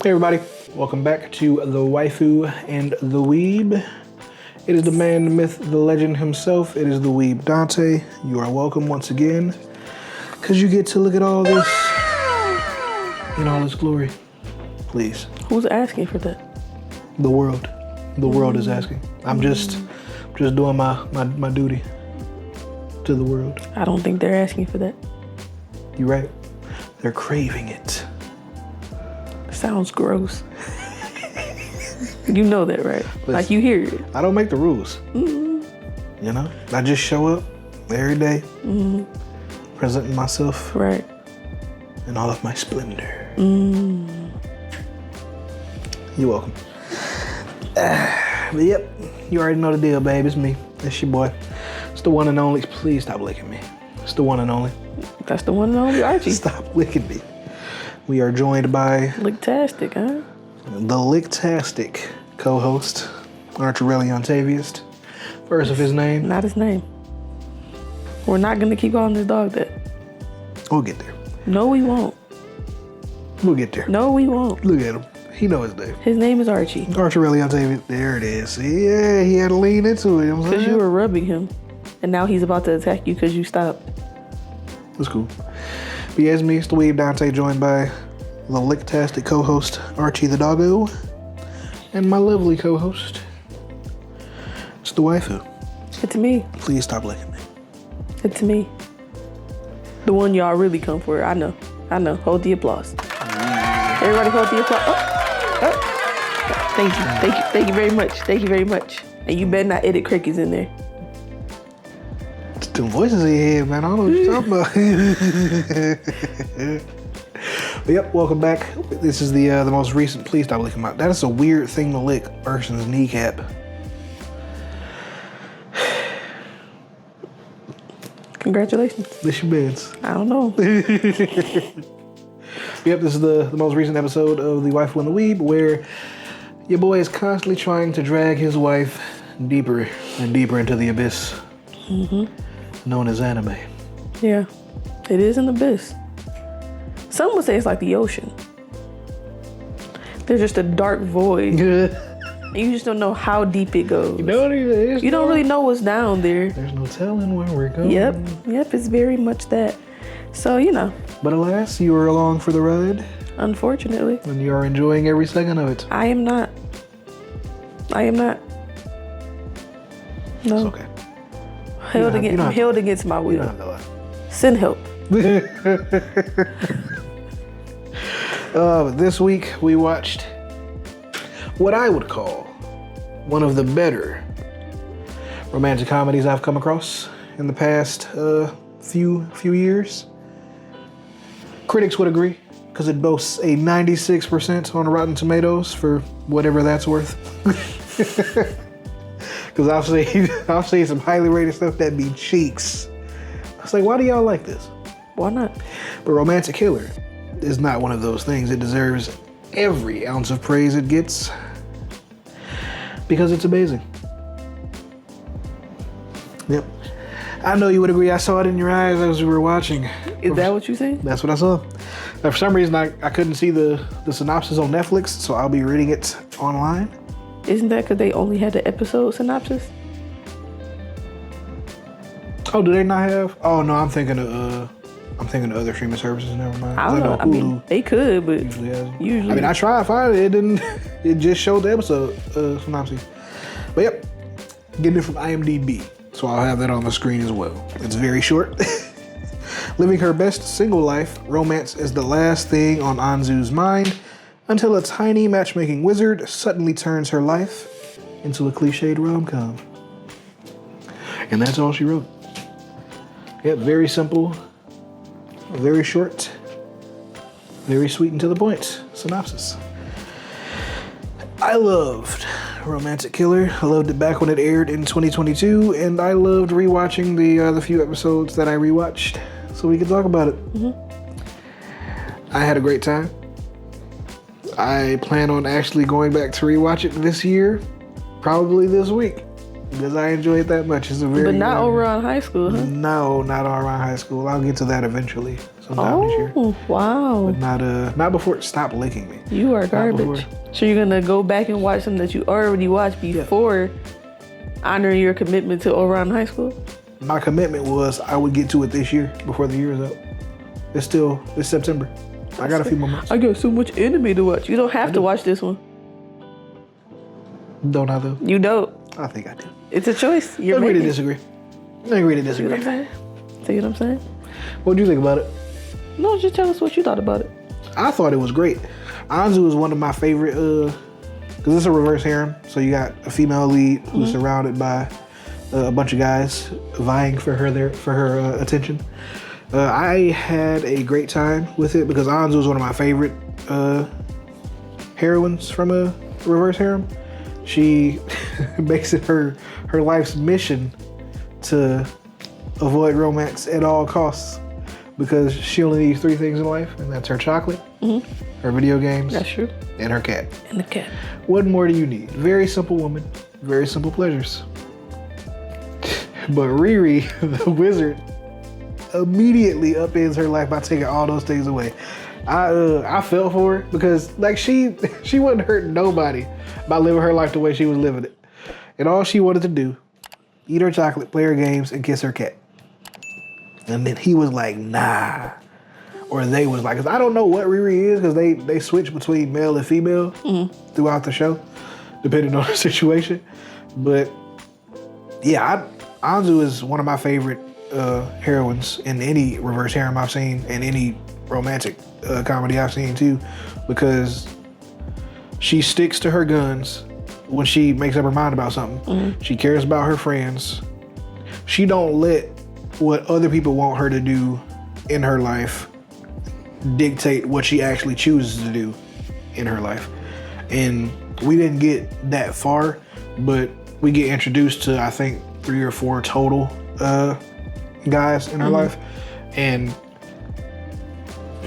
Hey everybody, welcome back to the Waifu and the Weeb. It is the man, the myth, the legend himself. It is the Weeb Dante. You are welcome once again, because you get to look at all this in all its glory. Please. Who's asking for that? The world. The world is asking. I'm just doing my duty to the world. I don't think they're asking for that. You're right. They're craving it. Sounds gross. You know that, right? Listen, like you hear it. I don't make the rules. You know, I just show up every day, presenting myself Right. in all of my splendor. You're welcome. But yep, you already know the deal, babe. It's me. It's your boy. It's the one and only. Please stop licking me. It's the one and only. That's the one and only Archie. Stop licking me. We are joined by Licktastic, huh? the Licktastic co-host, Archirelli Ontavius, first of his name. Not his name. We're not gonna keep calling this dog that. We'll get there. No, we won't. We'll get there. No, we won't. Look at him. He knows his name. His name is Archie. Archirelli Ontavius. There it is. Yeah, he had to lean into it. You know what I'm Because saying? you were rubbing him. And now he's about to attack you because you stopped. That's cool. But yeah, it's me, it's the Weeb Dante, joined by the Licktastic co-host, Archie the Doggo, and my lovely co-host, it's the Waifu. It's me. Please stop licking me. It's me. The one y'all really come for. I know. Hold the applause. Everybody hold the applause. Oh. Thank you very much. And you better not edit crickets in there. It's them voices in your head, man. I don't know what you're talking about. But yep, welcome back. This is the most recent. Please stop licking my. That is a weird thing to lick. A person's kneecap. Congratulations. This your beds. I don't know. Yep, this is the most recent episode of the Waifu and the Weeb, where your boy is constantly trying to drag his wife deeper and deeper into the abyss, known as anime. Yeah, it is an abyss. Some would say it's like the ocean. There's just a dark void. And you just don't know how deep it goes. You know what it is? You don't really know what's down there. There's no telling where we're going. Yep, it's very much that. So, But alas, you are along for the ride, unfortunately, and you are enjoying every second of it. I am not. No. It's okay. I'm held against my You will. don't have to lie. Send help. This week we watched what I would call one of the better romantic comedies I've come across in the past few years. Critics would agree, because it boasts a 96% on Rotten Tomatoes for whatever that's worth. Because I've seen some highly rated stuff that be cheeks. I was like, why do y'all like this? Why not? But Romantic Killer is not one of those things. It deserves every ounce of praise it gets because it's amazing. Yep. I know you would agree. I saw it in your eyes as we were watching. Is that what you think? That's what I saw. Now, for some reason, I couldn't see the synopsis on Netflix, so I'll be reading it online. Isn't that because they only had the episode synopsis? Oh, do they not have? Oh no, I'm thinking of other streaming services. Never mind. I don't know. I mean, they could, but usually. I mean, I tried to find it. It didn't. It just showed the episode synopsis. But yep, getting it from IMDb, so I'll have that on the screen as well. It's very short. Living her best single life, romance is the last thing on Anzu's mind until a tiny matchmaking wizard suddenly turns her life into a cliched rom-com. And that's all she wrote. Yep, very simple, very short, very sweet and to the point synopsis. I loved Romantic Killer. I loved it back when it aired in 2022, and I loved rewatching the few episodes that I rewatched so we could talk about it. I had a great time. I plan on actually going back to rewatch it this year, probably this week. because I enjoy it that much. It's a very But not over on high school, huh? No, not around high school. I'll get to that eventually, sometime this year. Oh, wow. But not before. Stop licking me. You are garbage. So you're gonna go back and watch something that you already watched before honoring your commitment to Oran High School? My commitment was I would get to it this year before the year is up. It's September. I got a few more months. I got so much anime to watch. You don't have to watch this one. Don't I though? You don't. I think I do. It's a choice. You're Agree to making. disagree. Agree to See what I'm disagree. saying? See what I'm saying? What do you think about it? No, just tell us what you thought about it. I thought it was great. Anzu is one of my favorite, because it's a reverse harem. So you got a female lead who's surrounded by a bunch of guys vying for her attention. I had a great time with it because Anzu is one of my favorite heroines from a reverse harem. She makes it her life's mission to avoid romance at all costs because she only needs 3 things in life, and that's her chocolate, her video games, That's true. and her cat. And the cat. What more do you need? Very simple woman, very simple pleasures. But Riri, the wizard, immediately upends her life by taking all those things away. I felt for her because like she wasn't hurting nobody by living her life the way she was living it. And all she wanted to do, eat her chocolate, play her games, and kiss her cat. And then he was like, nah. Or they was like, because I don't know what Riri is because they switch between male and female throughout the show, depending on the situation. But yeah, Anzu is one of my favorite heroines in any reverse harem I've seen and any romantic comedy I've seen too, because she sticks to her guns when she makes up her mind about something. She cares about her friends. She don't let what other people want her to do in her life dictate what she actually chooses to do in her life. And we didn't get that far, but we get introduced to I think 3 or 4 total guys in her life, and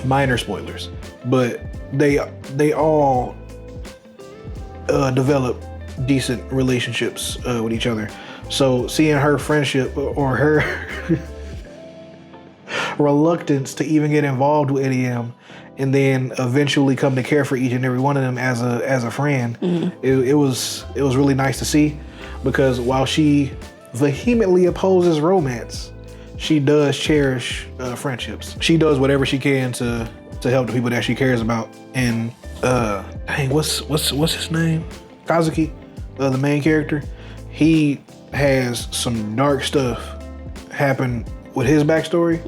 minor spoilers, but they all develop decent relationships with each other. So seeing her friendship or her reluctance to even get involved with any of them, and then eventually come to care for each and every one of them as a friend, it was really nice to see, because while she vehemently opposes romance, she does cherish friendships. She does whatever she can to help the people that she cares about. And what's his name? Kazuki, the main character. He has some dark stuff happen with his backstory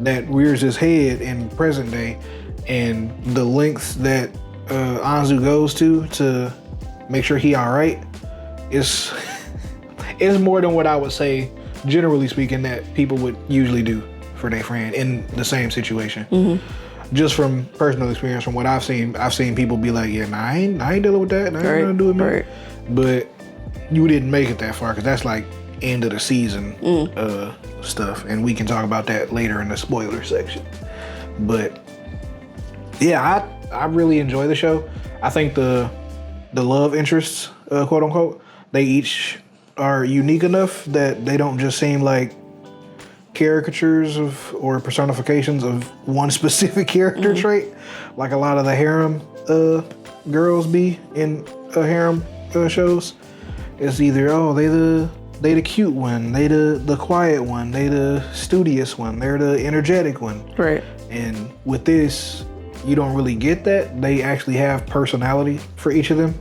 that rears his head in present day, and the lengths that Anzu goes to make sure he all right is more than what I would say, generally speaking, that people would usually do for their friend in the same situation. Just from personal experience, from what I've seen people be like, yeah, nah, I ain't dealing with that. I ain't gonna do it, man. But you didn't make it that far, because that's like end of the season stuff, and we can talk about that later in the spoiler section. But yeah, I really enjoy the show. I think the love interests, quote unquote, they each are unique enough that they don't just seem like caricatures of or personifications of one specific character trait, like a lot of the harem girls be in harem shows. It's either they the cute one, they the quiet one, they the studious one, they're the energetic one. Right. And with this, you don't really get that. They actually have personality for each of them.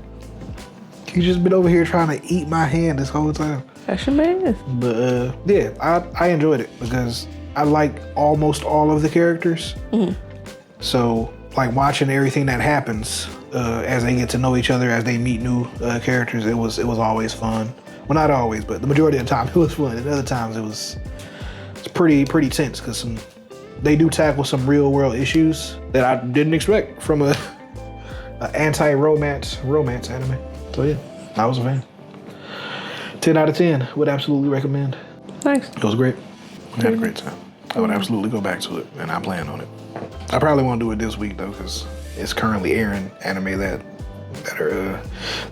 You just been over here trying to eat my hand this whole time. That's your man. But yeah, I enjoyed it because I like almost all of the characters. So like watching everything that happens as they get to know each other, as they meet new characters, it was always fun. Well, not always, but the majority of the time it was fun. And other times it's pretty tense, because they do tackle some real world issues that I didn't expect from a anti-romance anime. So yeah, I was a fan. 10 out of 10, would absolutely recommend. Nice. It was great. I had a great time. I would absolutely go back to it, and I plan on it. I probably won't do it this week though, because it's currently airing anime that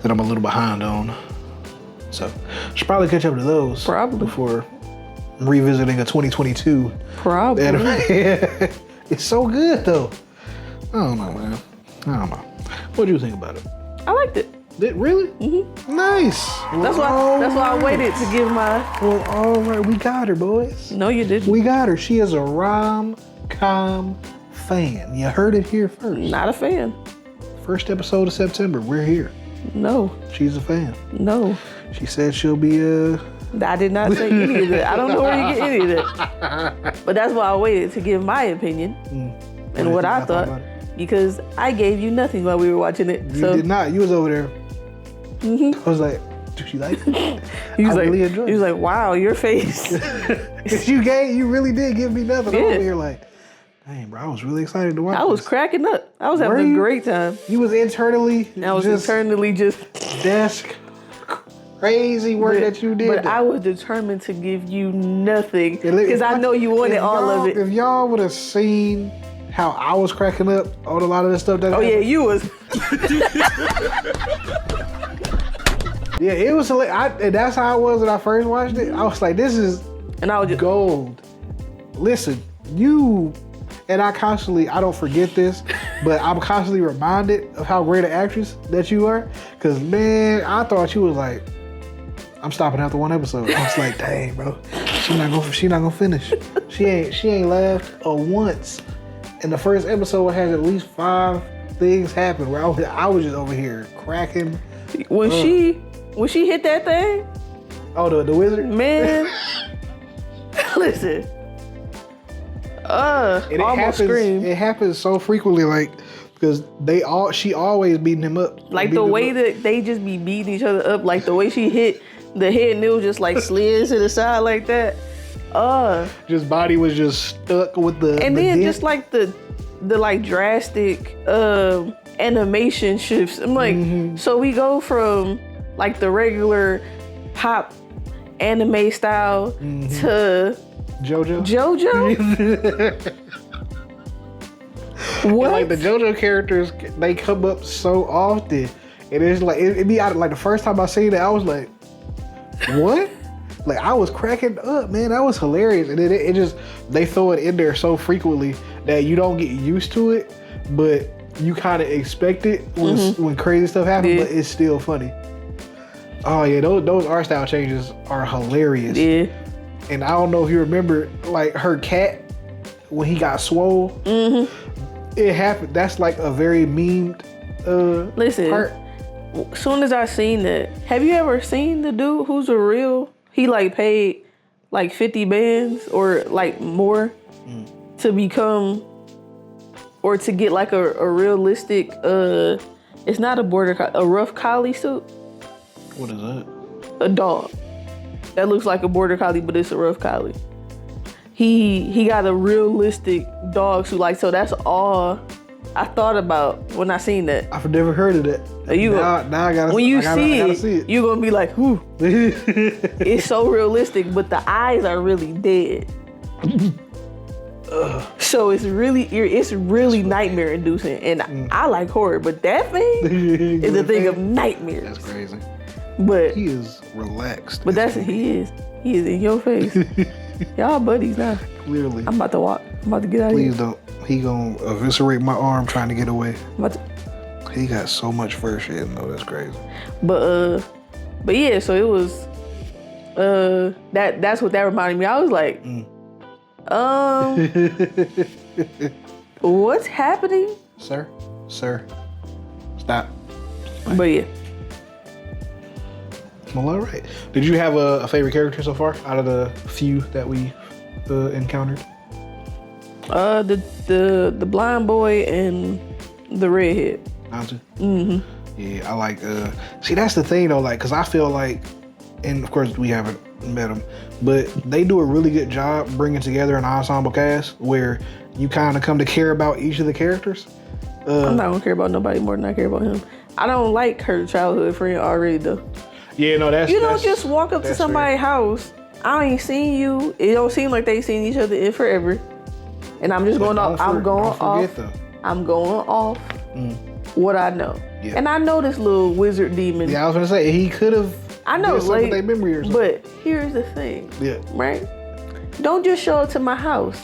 I'm a little behind on. So should probably catch up to those. Probably. Before revisiting a 2022 Probably. anime. It's so good though. I don't know, man. I don't know. What do you think about it? I liked it. Did really? Mm-hmm. Nice. That's why I waited to give my. Well, all right, we got her, boys. No, you didn't. We got her. She is a rom-com fan. You heard it here first. Not a fan. First episode of September. We're here. No. She's a fan. No. She said she'll be I did not say any of that. I don't know where you get any of that. But that's why I waited to give my opinion and what I thought. Because I gave you nothing while we were watching it. You did not. You was over there. I was like, do she like it? He was really enjoyed it. He was like, wow, your face. You really did give me nothing. Yeah. I'm over here like, dang, bro, I was really excited to watch I was cracking up. I was having a great time. You was internally just desk crazy work that you did. But I was determined to give you nothing because I know you wanted all of it. If y'all would have seen how I was cracking up on a lot of the stuff that happened. Yeah, you was. Yeah, it was hilarious. And that's how I was when I first watched it. I was like, this is gold. Listen, and I don't forget this, but I'm constantly reminded of how great an actress that you are. Because, man, I thought you was like, I'm stopping after one episode. I was like, dang, bro, she not gonna finish. She ain't laughed once. And the first episode has at least 5 things happen where I was just over here cracking. When she hit that thing. Oh, the wizard? Man. Listen. And almost screamed. It happens so frequently, like, because she always beating him up. Like the way that they just be beating each other up, like the way she hit the head and it was just like slid to the side like that. Just body was just stuck with the. And then dent. just like the like drastic animation shifts. I'm like, so we go from like the regular pop anime style to JoJo? What? And like the JoJo characters, they come up so often. And it's like, it be out, like the first time I seen it, I was like, what? Like I was cracking up, man. That was hilarious. And then it just, they throw it in there so frequently that you don't get used to it, but you kind of expect it when crazy stuff happens, but it's still funny. Oh yeah, those art style changes are hilarious. Yeah. And I don't know if you remember, like her cat, when he got swole, it happened. That's like a very memed Listen, part. As soon as I seen that, have you ever seen the dude who's a real, he like paid like 50 bands or like more to become, or to get like a realistic, it's not a a rough collie suit. What is that? A dog that looks like a border collie, but it's a rough collie. He got a realistic dog suit, like, so that's all I thought about when I seen that. I've never heard of that. Now I gotta. When you see it, you're gonna be like, "Whoo!" It's so realistic, but the eyes are really dead. So it's really nightmare inducing, and I like horror, but that thing is a thing of nightmares. That's crazy. But he is relaxed. But he is in your face. Y'all buddies now. Clearly. I'm about to walk. I'm about to get out of here. Please don't. He gonna eviscerate my arm trying to get away. He got so much fur shit though. That's crazy. But yeah. So it was. That's what that reminded me. I was like, what's happening? Sir, stop. But yeah. Well, all right. Did you have a favorite character so far out of the few that we encountered? The blind boy and the redhead. Anzu? Yeah, I like. See, that's the thing though. Like, cause I feel like, and of course we haven't met them, but they do a really good job bringing together an ensemble cast where you kind of come to care about each of the characters. I'm not gonna care about nobody more than I care about him. I don't like her childhood friend already though. Yeah, no, you don't just walk up to somebody's house. I ain't seen you. It don't seem like they seen each other in forever. And I'm just going off. I'm going off what I know. Yeah. And I know this little wizard demon. Yeah, I was gonna say he could have I know, did something like, with their memory or something. but here's the thing. Yeah. Right? Don't just show up to my house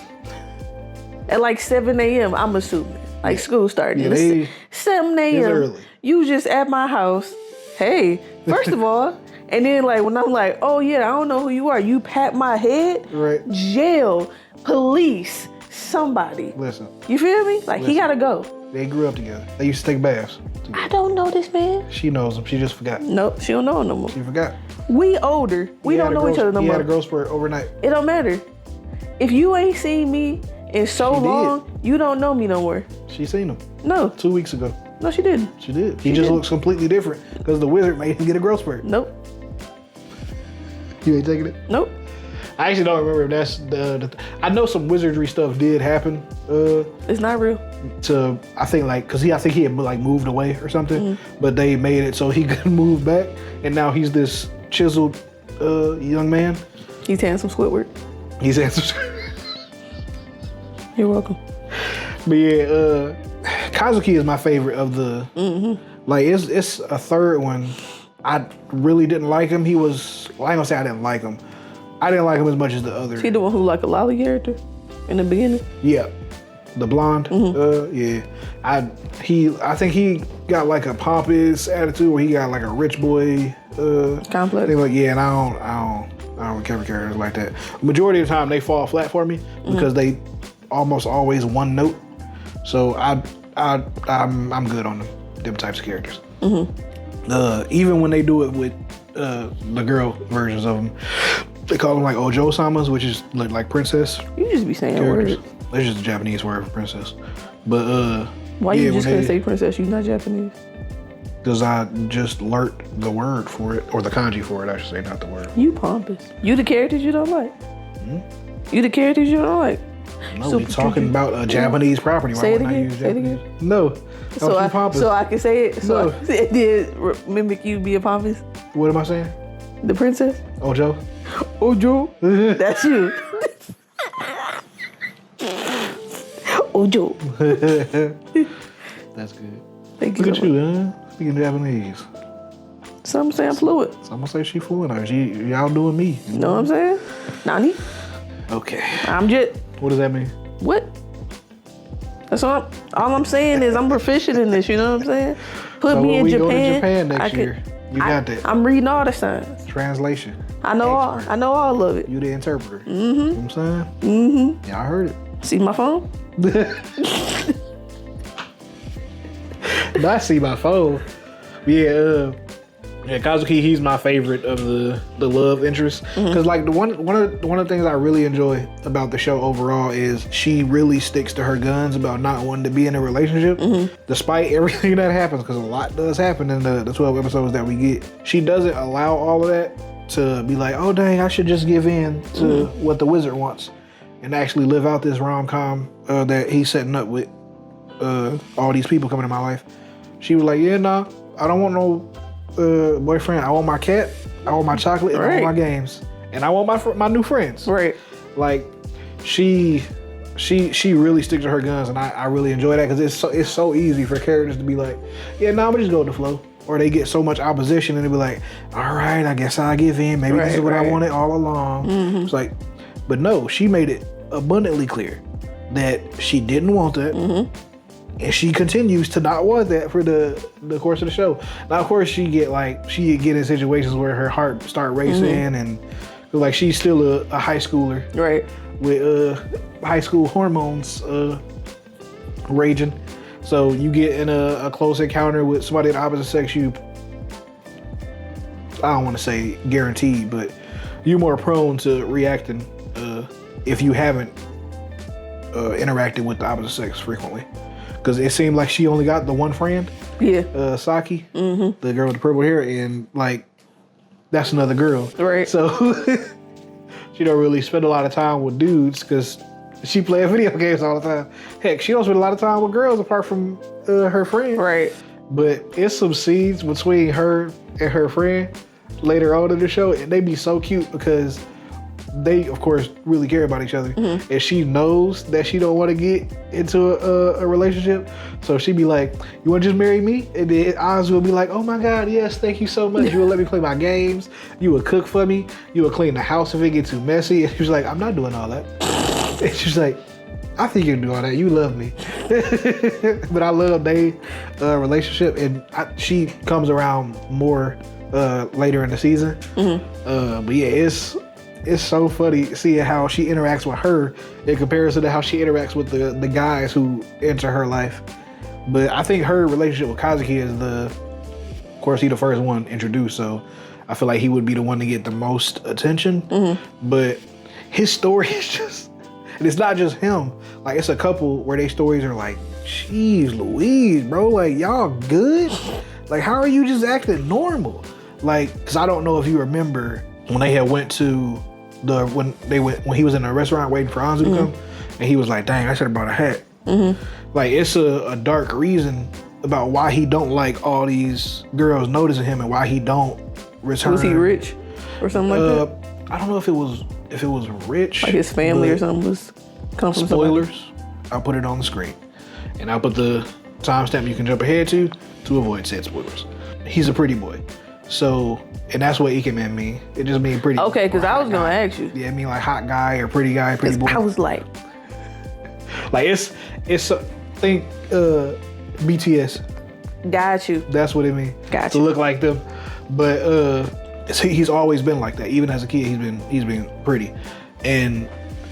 at like 7 a.m. I'm assuming. Like school starting. Yeah, 7 it's a.m. early. You just at my house. Hey, first of all, and then like when I'm like, oh yeah, I don't know who you are. You pat my head. Right. Jail, police, somebody. Listen. You feel me? Like he gotta go. They grew up together. They used to take baths together. I don't know this man. She knows him. She just forgot. Nope, she don't know him no more. She forgot. We older. We don't know each other no He more. had a growth spurt overnight. It don't matter. If you ain't seen me in so long, you don't know me no more. She seen him No. 2 weeks ago. No, she didn't. She did. He just looks completely different because the wizard made him get a growth spurt. Nope. You ain't taking it? Nope. I actually don't remember if that's the I know some wizardry stuff did happen. It's not real. To I think like because I think he had like moved away or something, but they made it so he could move back, and now he's this chiseled young man. He's handsome Squidward. He's handsome. You're welcome. But yeah, Kazuki is my favorite of the. Like it's a third one. I really didn't like him. He was. Well, I ain't gonna say I didn't like him. I didn't like him as much as the other. Is he the one who like a lolly character in the beginning? Yeah, the blonde. Yeah, I think he got like a pompous attitude where he got like a rich boy Complex. thing. Like yeah, and I don't care for characters like that. Majority of the time they fall flat for me because they almost always one note. So I'm good on them types of characters. Even when they do it with the girl versions of them, they call them like Ojo-samas, which is like princess You just be saying characters. words. That's just a Japanese word for princess. But Why yeah, you just when couldn't say princess? You not Japanese. because I just learnt the word for it, or the kanji for it, I should say, not the word. You pompous. You the characters you don't like. You the characters you don't like. No, So we talking about a Japanese property. Say it Why again. wouldn't I use Say it Japanese? again. No. So I can say it. So No. it did mimic you be a pompous. What am I saying? The princess. Ojo? Ojo. That's you. Ojo. That's good. Thank you. Look so at much. you, huh? Speaking Japanese. Some say I'm fluid. So I'm gonna say she fooling her. Y'all doing me. You know what I'm saying? Nani? Okay. I'm just. What does that mean? What? That's all. All I'm saying is I'm proficient in this. You know what I'm saying? Put So me when in we Japan. go to Japan I next could- year, you got that. I'm reading all the signs. Translation. I know all. Expert. I know all of it. You the interpreter. You know what I'm saying? Yeah, I heard it. See my phone? I see my phone. Yeah, Kazuki, he's my favorite of the love interest because like one of the things I really enjoy about the show overall is she really sticks to her guns about not wanting to be in a relationship despite everything that happens, because a lot does happen in the 12 episodes that we get. She doesn't allow all of that to be like, oh dang, I should just give in to what the wizard wants and actually live out this rom-com that he's setting up with all these people coming in my life. She was like, yeah, nah, I don't want no boyfriend. I want my cat, I want my chocolate, and I want my games, and I want my new friends. Right. Like she really sticks to her guns, and I really enjoy that because it's so easy for characters to be like, yeah, nah, I'm gonna just go with the flow, or they get so much opposition and they be like, all right, I guess I'll give in. Maybe this is what I wanted all along. It's like, but no, she made it abundantly clear that she didn't want that. And she continues to not want that for the course of the show. Now, of course, she get in situations where her heart start racing, and like she's still a high schooler, Right. with high school hormones raging. So you get in a close encounter with somebody of the opposite sex, I don't want to say guaranteed, but you're more prone to reacting if you haven't interacted with the opposite sex frequently. Because it seemed like she only got the one friend, Yeah. Saki, the girl with the purple hair, and like that's another girl. Right. So she don't really spend a lot of time with dudes because she plays video games all the time. Heck, she don't spend a lot of time with girls apart from her friend. Right. But it's some scenes between her and her friend later on in the show, and they be so cute because they of course really care about each other, and she knows that she don't want to get into a relationship, so she be like, "You want to just marry me?" And then Anzu will be like, "Oh my God, yes, thank you so much. You will let me play my games. You will cook for me. You will clean the house if it gets too messy." And she's like, "I'm not doing all that." And she's like, "I think you can do all that. You love me." But I love their relationship, and she comes around more later in the season. But yeah, it's so funny seeing how she interacts with her in comparison to how she interacts with the guys who enter her life. But I think her relationship with Kazuki is of course, he's the first one introduced, so I feel like he would be the one to get the most attention. But his story is just, and it's not just him. Like, it's a couple where their stories are like, "Jeez Louise, bro, like, y'all good? Like, how are you just acting normal?" Like, because I don't know if you remember when they had went to when he was in the restaurant waiting for Anzu to come, and he was like, "Dang, I should have brought a hat." Like, it's a dark reason about why he don't like all these girls noticing him and why he don't return. Was he rich or something like that? I don't know if it was rich. Like his family or something was come from spoilers. Somebody. I'll put it on the screen, and I'll put the timestamp you can jump ahead to avoid said spoilers. He's a pretty boy. So, and that's what Ikemen mean. It just mean pretty. Okay, because I was gonna ask you. Yeah, I mean like hot guy or pretty guy, pretty boy. I was like it's think BTS. Got you. That's what it means. Got to you. look like them, but he's always been like that. Even as a kid, he's been pretty. And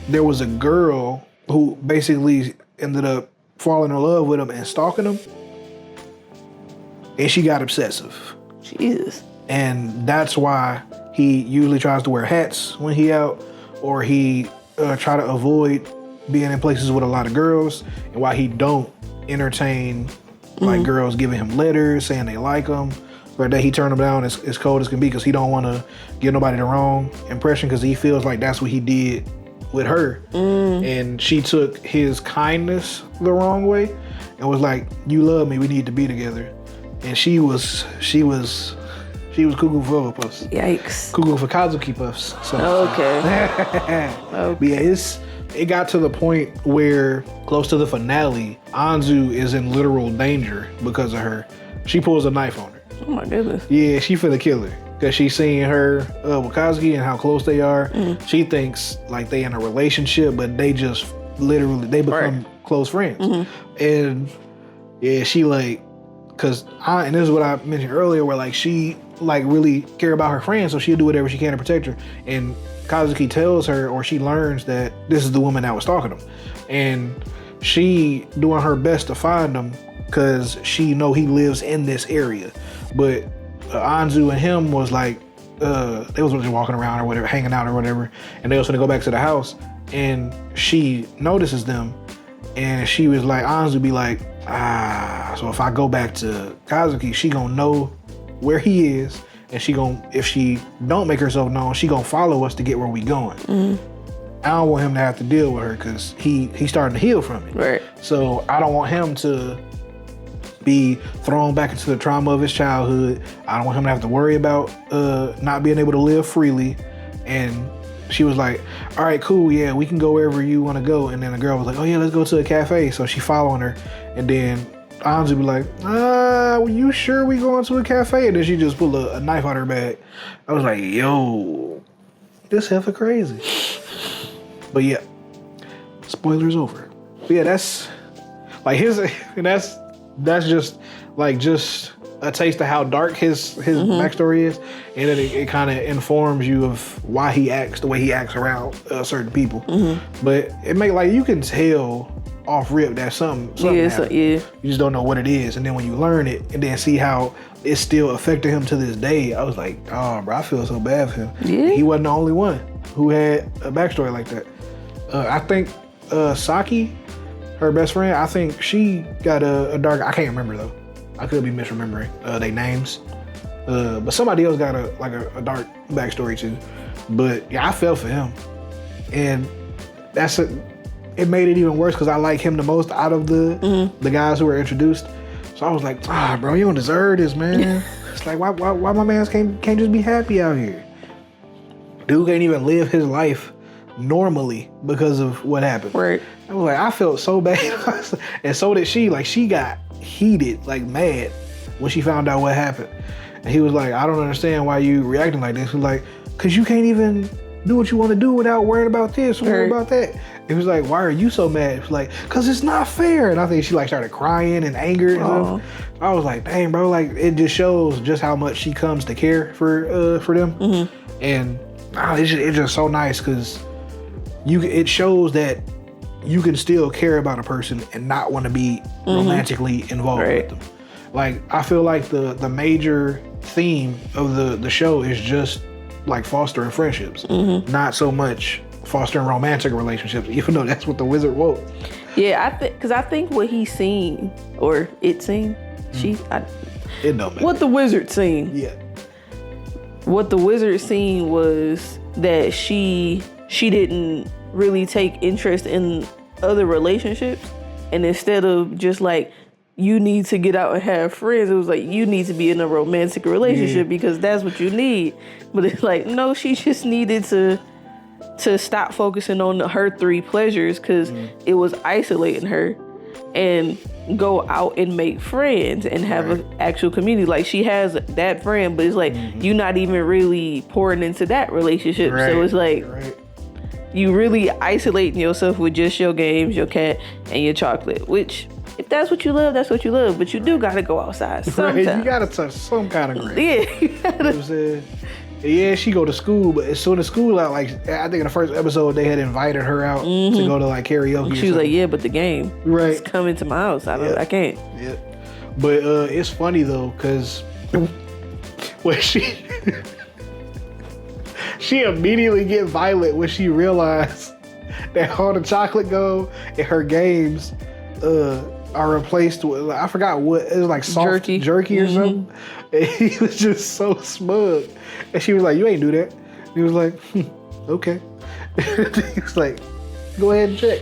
there was a girl who basically ended up falling in love with him and stalking him, and she got obsessive. Jesus. And that's why he usually tries to wear hats when he out, or he try to avoid being in places with a lot of girls, and why he don't entertain like girls giving him letters saying they like him, or that he turned them down as cold as can be, because he don't want to give nobody the wrong impression, because he feels like that's what he did with her. And she took his kindness the wrong way and was like, "You love me, we need to be together." And she was cuckoo for other puffs. Yikes. Cuckoo for Kazuki puffs. So. Okay. But yeah, it got to the point where close to the finale, Anzu is in literal danger because of her. She pulls a knife on her. Oh my goodness. Yeah, she finna kill her. Because she's seeing her with Kazuki and how close they are. She thinks like they in a relationship, but they just literally, they become close friends. And yeah, she like, and this is what I mentioned earlier, where like she like really care about her friends, so she'll do whatever she can to protect her. And Kazuki tells her, or she learns that this is the woman that was stalking him, and she doing her best to find him because she know he lives in this area. But Anzu and him was like, they was just walking around or whatever, hanging out or whatever, and they was gonna go back to the house, and she notices them, and she was like, Anzu be like, so if I go back to Kazuki, she gonna know where he is, and if she don't make herself known, she gonna follow us to get where we going. I don't want him to have to deal with her because he's starting to heal from it. Right. So I don't want him to be thrown back into the trauma of his childhood. I don't want him to have to worry about not being able to live freely. And she was like, "All right, cool, yeah, we can go wherever you want to go." And then the girl was like, "Oh yeah, let's go to a cafe." So she following her, and then Anzu be like, "You sure we going to a cafe?" And then she just pulled a knife out her bag. I was like, "Yo, this heifer crazy." But yeah, spoilers over. But yeah, that's like that's just a taste of how dark his backstory is, and then it kind of informs you of why he acts the way he acts around certain people. But it make like you can tell off rip that something happened. You just don't know what it is, and then when you learn it and then see how it's still affecting him to this day, I was like, oh bro, I feel so bad for him. Yeah. He wasn't the only one who had a backstory like that. I think Saki, her best friend, I think she got a dark, I can't remember though. I could be misremembering their names. But somebody else got a dark backstory too. But yeah, I fell for him. And it made it even worse because I like him the most out of the guys who were introduced. So I was like, bro, you don't deserve this, man. It's like, why my man can't just be happy out here? dude can't even live his life normally because of what happened. Right. I was like, I felt so bad. And so did she. Like, she got heated, like mad when she found out what happened. And he was like, I don't understand why you reacting like this. He was like, because you can't even do what you want to do without worrying about this, worrying about that. He was like, why are you so mad? He was like, because it's not fair. And I think she like started crying and anger and stuff. I was like, dang, bro, like it just shows just how much she comes to care for them. Mm-hmm. And it's just so nice because it shows that you can still care about a person and not want to be romantically involved with them. Like, I feel like the major theme of the show is just like fostering friendships, not so much fostering romantic relationships, even though that's what the wizard wrote. Yeah, because I think what he seen, or it seen, it don't matter. What the wizard seen. Yeah. What the wizard seen was that she didn't really take interest in other relationships, and instead of just like, you need to get out and have friends, it was like, you need to be in a romantic relationship because that's what you need. But it's like, no, she just needed to stop focusing on her 3 pleasures because it was isolating her, and go out and make friends and have an actual community. Like, she has that friend, but it's like, you're not even really pouring into that relationship. So it's like, you really isolating yourself with just your games, your cat, and your chocolate, which, if that's what you love, that's what you love. But you do got to go outside sometimes. You got to touch some kind of grass. Yeah. You know what I'm saying? Yeah, she go to school, but as soon as school out, like, I think in the first episode, they had invited her out to go to, like, karaoke. She was like, yeah, but the game is coming to my house. I can't. Yeah. But it's funny, though, because when she immediately get violent when she realized that all the chocolate go and her games are replaced with, I forgot what, it was like soft jerky or something. And he was just so smug. And she was like, you ain't do that. And he was like, okay. He was like, go ahead and check.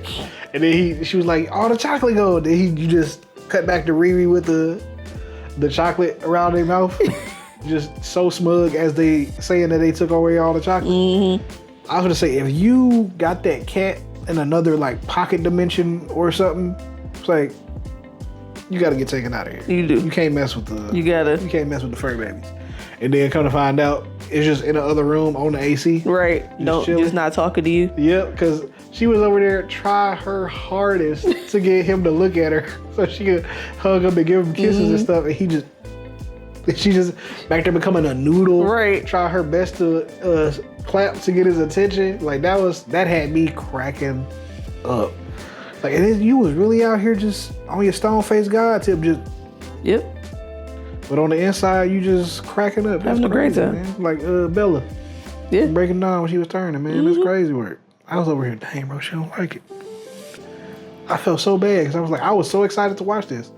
And then she was like, all the chocolate go. Then you just cut back to Riri with the chocolate around their mouth. Just so smug as they saying that they took away all the chocolate. I was gonna say, if you got that cat in another like pocket dimension or something, it's like, you gotta get taken out of here. You do. You can't mess with the. You can't mess with the fur babies. And then come to find out, it's just in the other room on the AC. Right. Just not talking to you. Yep, because she was over there trying her hardest to get him to look at her so she could hug him and give him kisses and stuff, and she just back there becoming a noodle. Right. Try her best to clap to get his attention. Like that had me cracking up. Like, you was really out here just on your stone-faced God tip, just. Yep. But on the inside, you just cracking up. Having a great time. Man. Like Bella. Yeah. Breaking down when she was turning, man. That's crazy work. I was over here, dang, bro, she don't like it. I felt so bad because I was so excited to watch this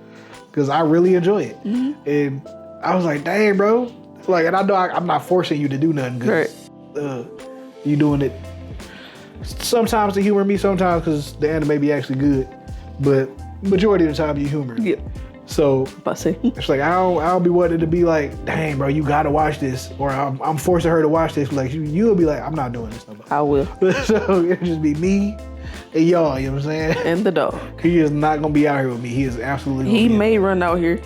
because I really enjoy it. And I was like, dang, bro. Like, and I know I'm not forcing you to do nothing because you doing it. Sometimes to humor me, sometimes because the anime be actually good, but majority of the time you humor. Yeah. So it's like I'll be wanting to be like, dang, bro, you gotta watch this, or I'm forcing her to watch this. Like you'll be like, I'm not doing this no more. I will. So it'll just be me and y'all. You know what I'm saying? And the dog. He is not gonna be out here with me. He is absolutely. He may run out here.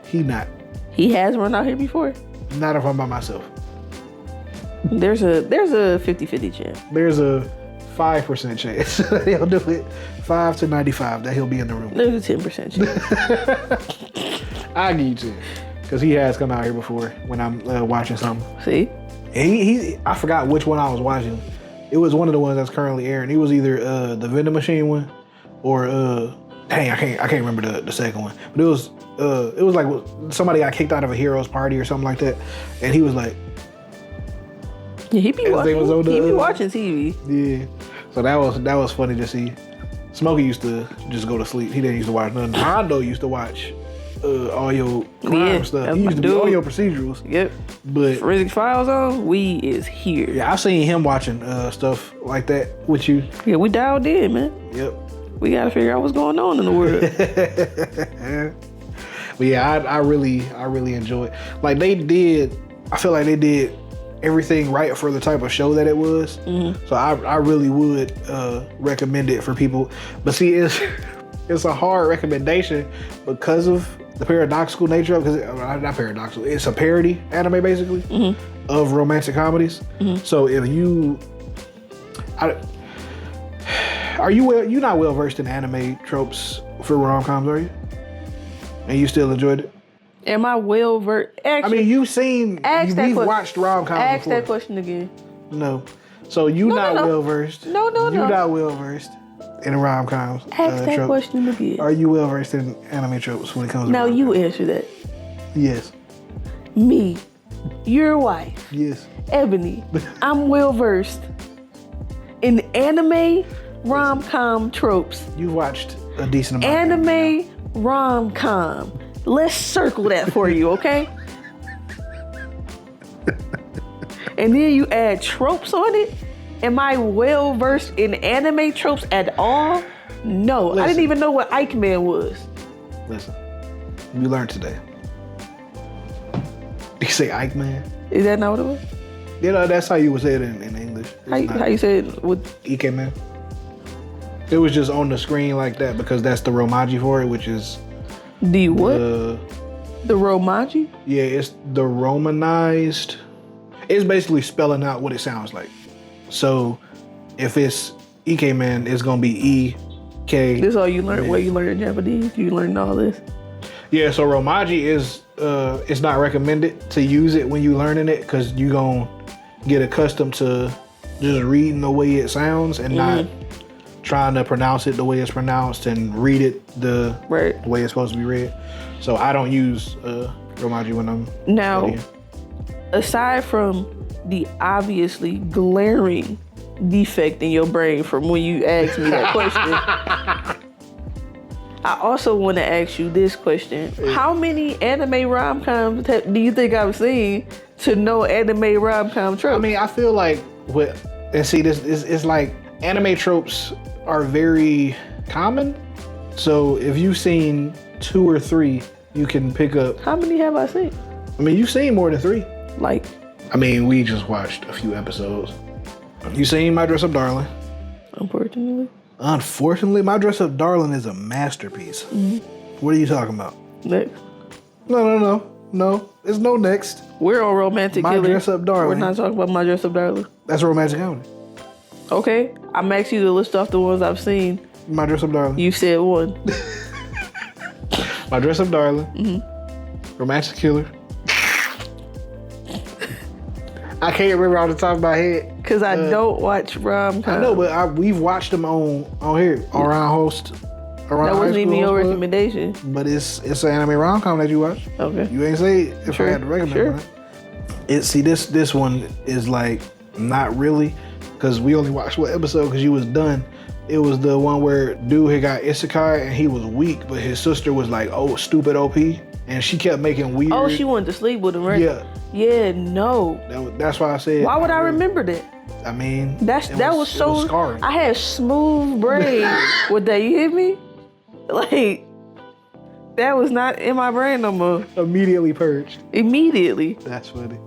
He not. He has run out here before. Not if I'm by myself. There's a 50-50 chance. There's a 5% chance that he'll do it. 5 to 95 that he'll be in the room. There's a 10% chance. I give you 10 because he has come out here before when I'm watching something. See? And I forgot which one I was watching. It was one of the ones that's currently airing. It was either the vending machine one or dang, I can't remember the second one. But it was like somebody got kicked out of a hero's party or something like that, and he was like. Yeah, he be watching TV. Yeah, so that was funny to see. Smokey used to just go to sleep. He didn't used to watch nothing. Hondo used to watch all your crime stuff. He used to do all your procedurals. Yep. But Forensic Files on, we is here. Yeah, I've seen him watching stuff like that with you. Yeah, we dialed in, man. Yep. We got to figure out what's going on in the world. But yeah, I really enjoy it. Like I feel like they did everything right for the type of show that it was. So I really would recommend it for people. But see, it's a hard recommendation because of the paradoxical nature of, because not paradoxical, it's a parody anime basically of romantic comedies. So if you, you're not well versed in anime tropes for rom-coms, are you? And you still enjoyed it? Am I well versed? I mean, we've watched rom-coms Ask before. that question again. No. So you're not well versed. No. You're not well versed in rom-coms. Ask that question again. Are you well versed in anime tropes when it comes to Now rom-coms? you answer that. Yes. Me, your wife, Yes. Ebony, I'm well versed in anime rom-com tropes. You watched a decent amount. Anime rom-com. Let's circle that for you, okay? And then you add tropes on it. Am I well versed in anime tropes at all? No. I didn't even know what Ike Man was. Listen, you learned today. You say Ike Man? Is that not what it was? You know, that's how you would say it in English. How you say it with Ike Man? It was just on the screen like that because that's the romaji for it, which is the what? The romaji? Yeah, it's the romanized. It's basically spelling out what it sounds like. So if it's Ike Man, it's gonna be E-K. This all you learn? Where you learn Japanese? You learned all this? Yeah, so romaji is it's not recommended to use it when you learning it because you gonna get accustomed to just reading the way it sounds and not trying to pronounce it the way it's pronounced and read it the way it's supposed to be read. So I don't use romaji when I'm studying. Aside from the obviously glaring defect in your brain from when you asked me that question, I also want to ask you this question. How many anime rom-coms do you think I've seen to know anime rom-com tropes? I mean, I feel like this is like anime tropes are very common. So if you've seen 2 or 3, you can pick up. How many have I seen? I mean, you've seen more than 3. Like? I mean, we just watched a few episodes. You seen My Dress Up Darling? Unfortunately, My Dress Up Darling is a masterpiece. What are you talking about? Next. No. There's no next. We're on Romantic My Dress Up Darling. We're not talking about My Dress Up Darling. That's a romantic comedy. Okay. I'm asking you to list off the ones I've seen. My Dress Up Darling. You said one. My Dress Up Darling. Romantic Killer. I can't remember off the top of my head. Because I don't watch rom-coms. I know, but we've watched them on here. Around Host. That wasn't even your recommendation. But it's an anime rom-com that you watch. Okay. You ain't say if I had to recommend it. This one is like not really, because we only watched one episode because you was done. It was the one where dude had got isekai and he was weak, but his sister was like, stupid OP, and she kept making weird. Oh, she wanted to sleep with him, right? Yeah. Yeah, no. That's why I said. Why would I remember that? I mean, that was so. Was scarring. I had smooth brain with that. You hear me? Like, that was not in my brain no more. Immediately purged. Immediately. That's funny.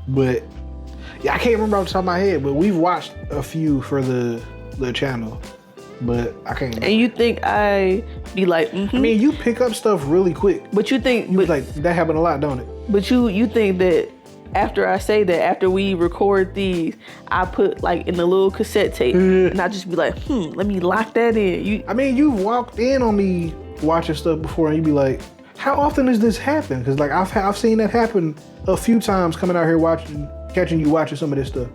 But yeah, I can't remember off the top of my head, but we've watched a few for the channel. But I can't remember. And you think I be like, I mean, you pick up stuff really quick. But you think like that happened a lot, don't it? But you think that after I say that, after we record these, I put like in the little cassette tape and I just be like, let me lock that in. I mean, you've walked in on me watching stuff before and you be like, how often does this happen? Because like I've seen that happen a few times coming out here catching you watching some of this stuff.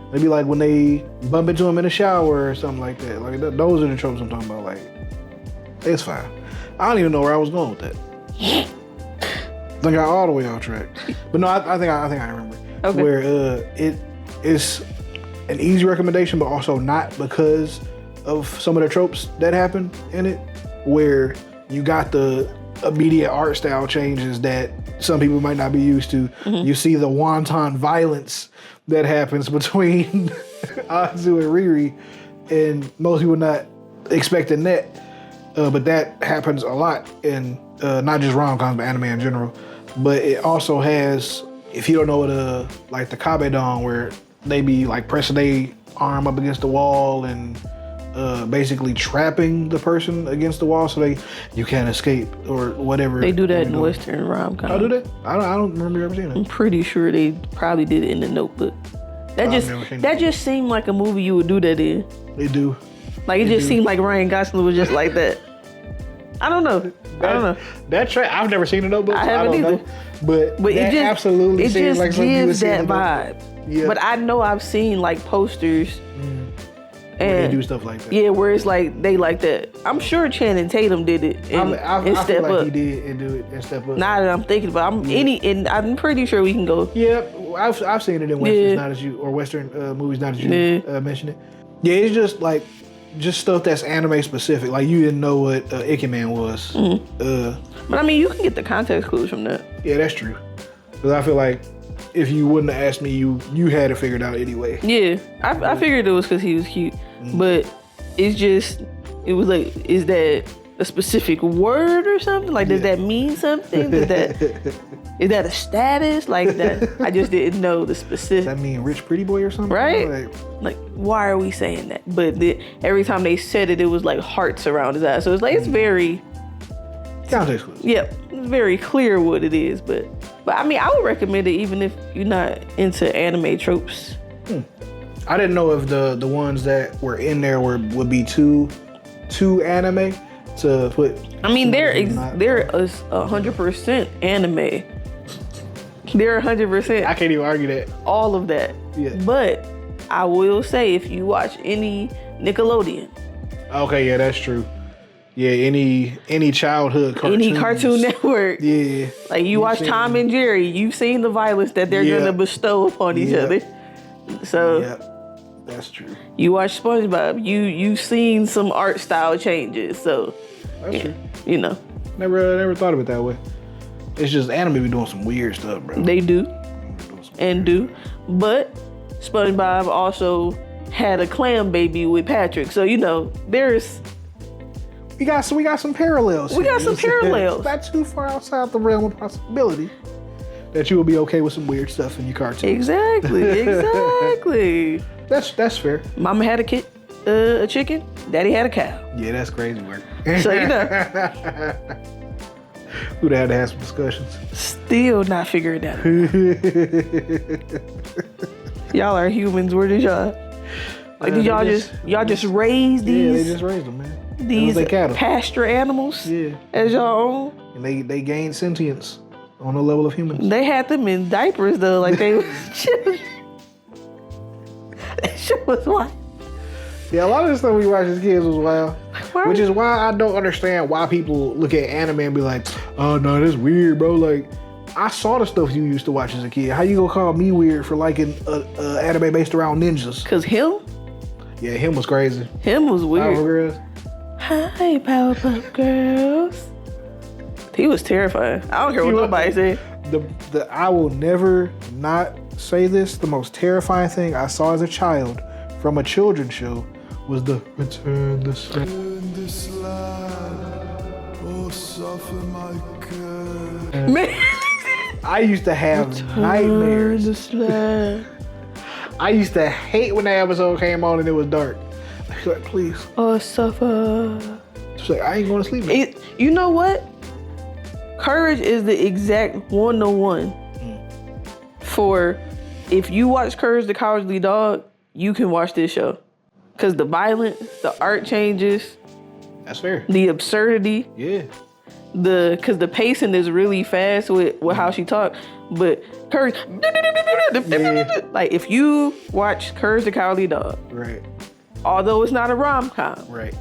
It'd be like when they bump into him in the shower or something like that. Like those are the tropes I'm talking about. Like, it's fine. I don't even know where I was going with that. I got all the way off track. But no, I think I remember. Okay. Where it is an easy recommendation, but also not because of some of the tropes that happen in it. Where you got the immediate art style changes that some people might not be used to. You see the wanton violence that happens between Anzu and Riri, and most people not expecting that. But that happens a lot in not just rom-coms, but anime in general. But it also has, if you don't know what like the kabedon, where they be like pressing their arm up against the wall and basically trapping the person against the wall so you can't escape or whatever. They do that in Western rom-com. Oh, do they? I don't remember ever seeing it. I'm pretty sure they probably did it in The Notebook. That just seemed like a movie you would do that in. They do. Like it just seemed like Ryan Gosling was just like that. I don't know. I've never seen The Notebook. I haven't either. But it just absolutely seems like something you would see that vibe. Yeah. But I know I've seen like posters. And they do stuff like that. Yeah, where it's like they like that. I'm sure Channing Tatum did it I Step Up. He did and do it and Step Up. Now that I'm thinking about it, I'm pretty sure we can go. Yeah, I've seen it in Westerns, not as you, or Western movies, not as you mentioned it. Yeah, it's just like stuff that's anime specific. Like you didn't know what Ikemen was. But I mean, you can get the context clues from that. Yeah, that's true. Because I feel like if you wouldn't have asked me, you had it figured out anyway. Yeah, I figured it was because he was cute. But it was like, is that a specific word or something? Like, does that mean something? Is that a status? Like that? I just didn't know the specific. Does that mean rich pretty boy or something? Right? Like why are we saying that? But every time they said it, it was like hearts around his eyes. So it's like, it's very... Context clues. Yep. It's very clear what it is. But I mean, I would recommend it even if you're not into anime tropes. I didn't know if the ones that were in there would be too anime to put. I mean, they're 100% anime. They're 100%. I can't even argue that. All of that. Yeah. But I will say, if you watch any Nickelodeon. Okay, yeah, that's true. Yeah, any childhood cartoons. Any Cartoon Network. Yeah. Like you watch Tom and Jerry, you've seen the violence that they're gonna bestow upon each other. So that's true. You watch SpongeBob, you've seen some art style changes. So that's true. You know. Never thought of it that way. It's just anime be doing some weird stuff, bro. They do. But SpongeBob also had a clam baby with Patrick. So we got some parallels. We got some parallels. Not too far outside the realm of possibility that you will be okay with some weird stuff in your cartoon. Exactly. That's fair. Mama had a chicken. Daddy had a cow. Yeah, that's crazy work. So we'd have to have some discussions. Still not figuring that out. Y'all are humans. Where did y'all? Like, did y'all just raise these? Yeah, they just raised them, man. These pasture animals as y'all own. And they gained sentience on the level of humans. They had them in diapers though, like they was children. That shit was wild. Yeah, a lot of the stuff we watched as kids was wild. Which is why I don't understand why people look at anime and be like, oh no, that's weird, bro. Like, I saw the stuff you used to watch as a kid. How you gonna call me weird for liking anime based around ninjas? Cause him? Yeah, him was crazy. Him was weird. Girls. Hi, Powerpuff Girls. He was terrifying. I don't care what nobody say. I will never not say this. The most terrifying thing I saw as a child from a children's show was the Return the Slab. Oh, suffer my curse. Man, I used to have nightmares. I used to hate when that episode came on and it was dark. I was like, please. Oh, suffer. Just like, I ain't going to sleep. You know what? Courage is the exact 101 for if you watch Courage the Cowardly Dog, you can watch this show. Because the violence, the art changes. That's fair. The absurdity. Yeah. Because the pacing is really fast with how she talks. But Courage. Like, if you watch Courage the Cowardly Dog. Right. Although it's not a rom-com. Right.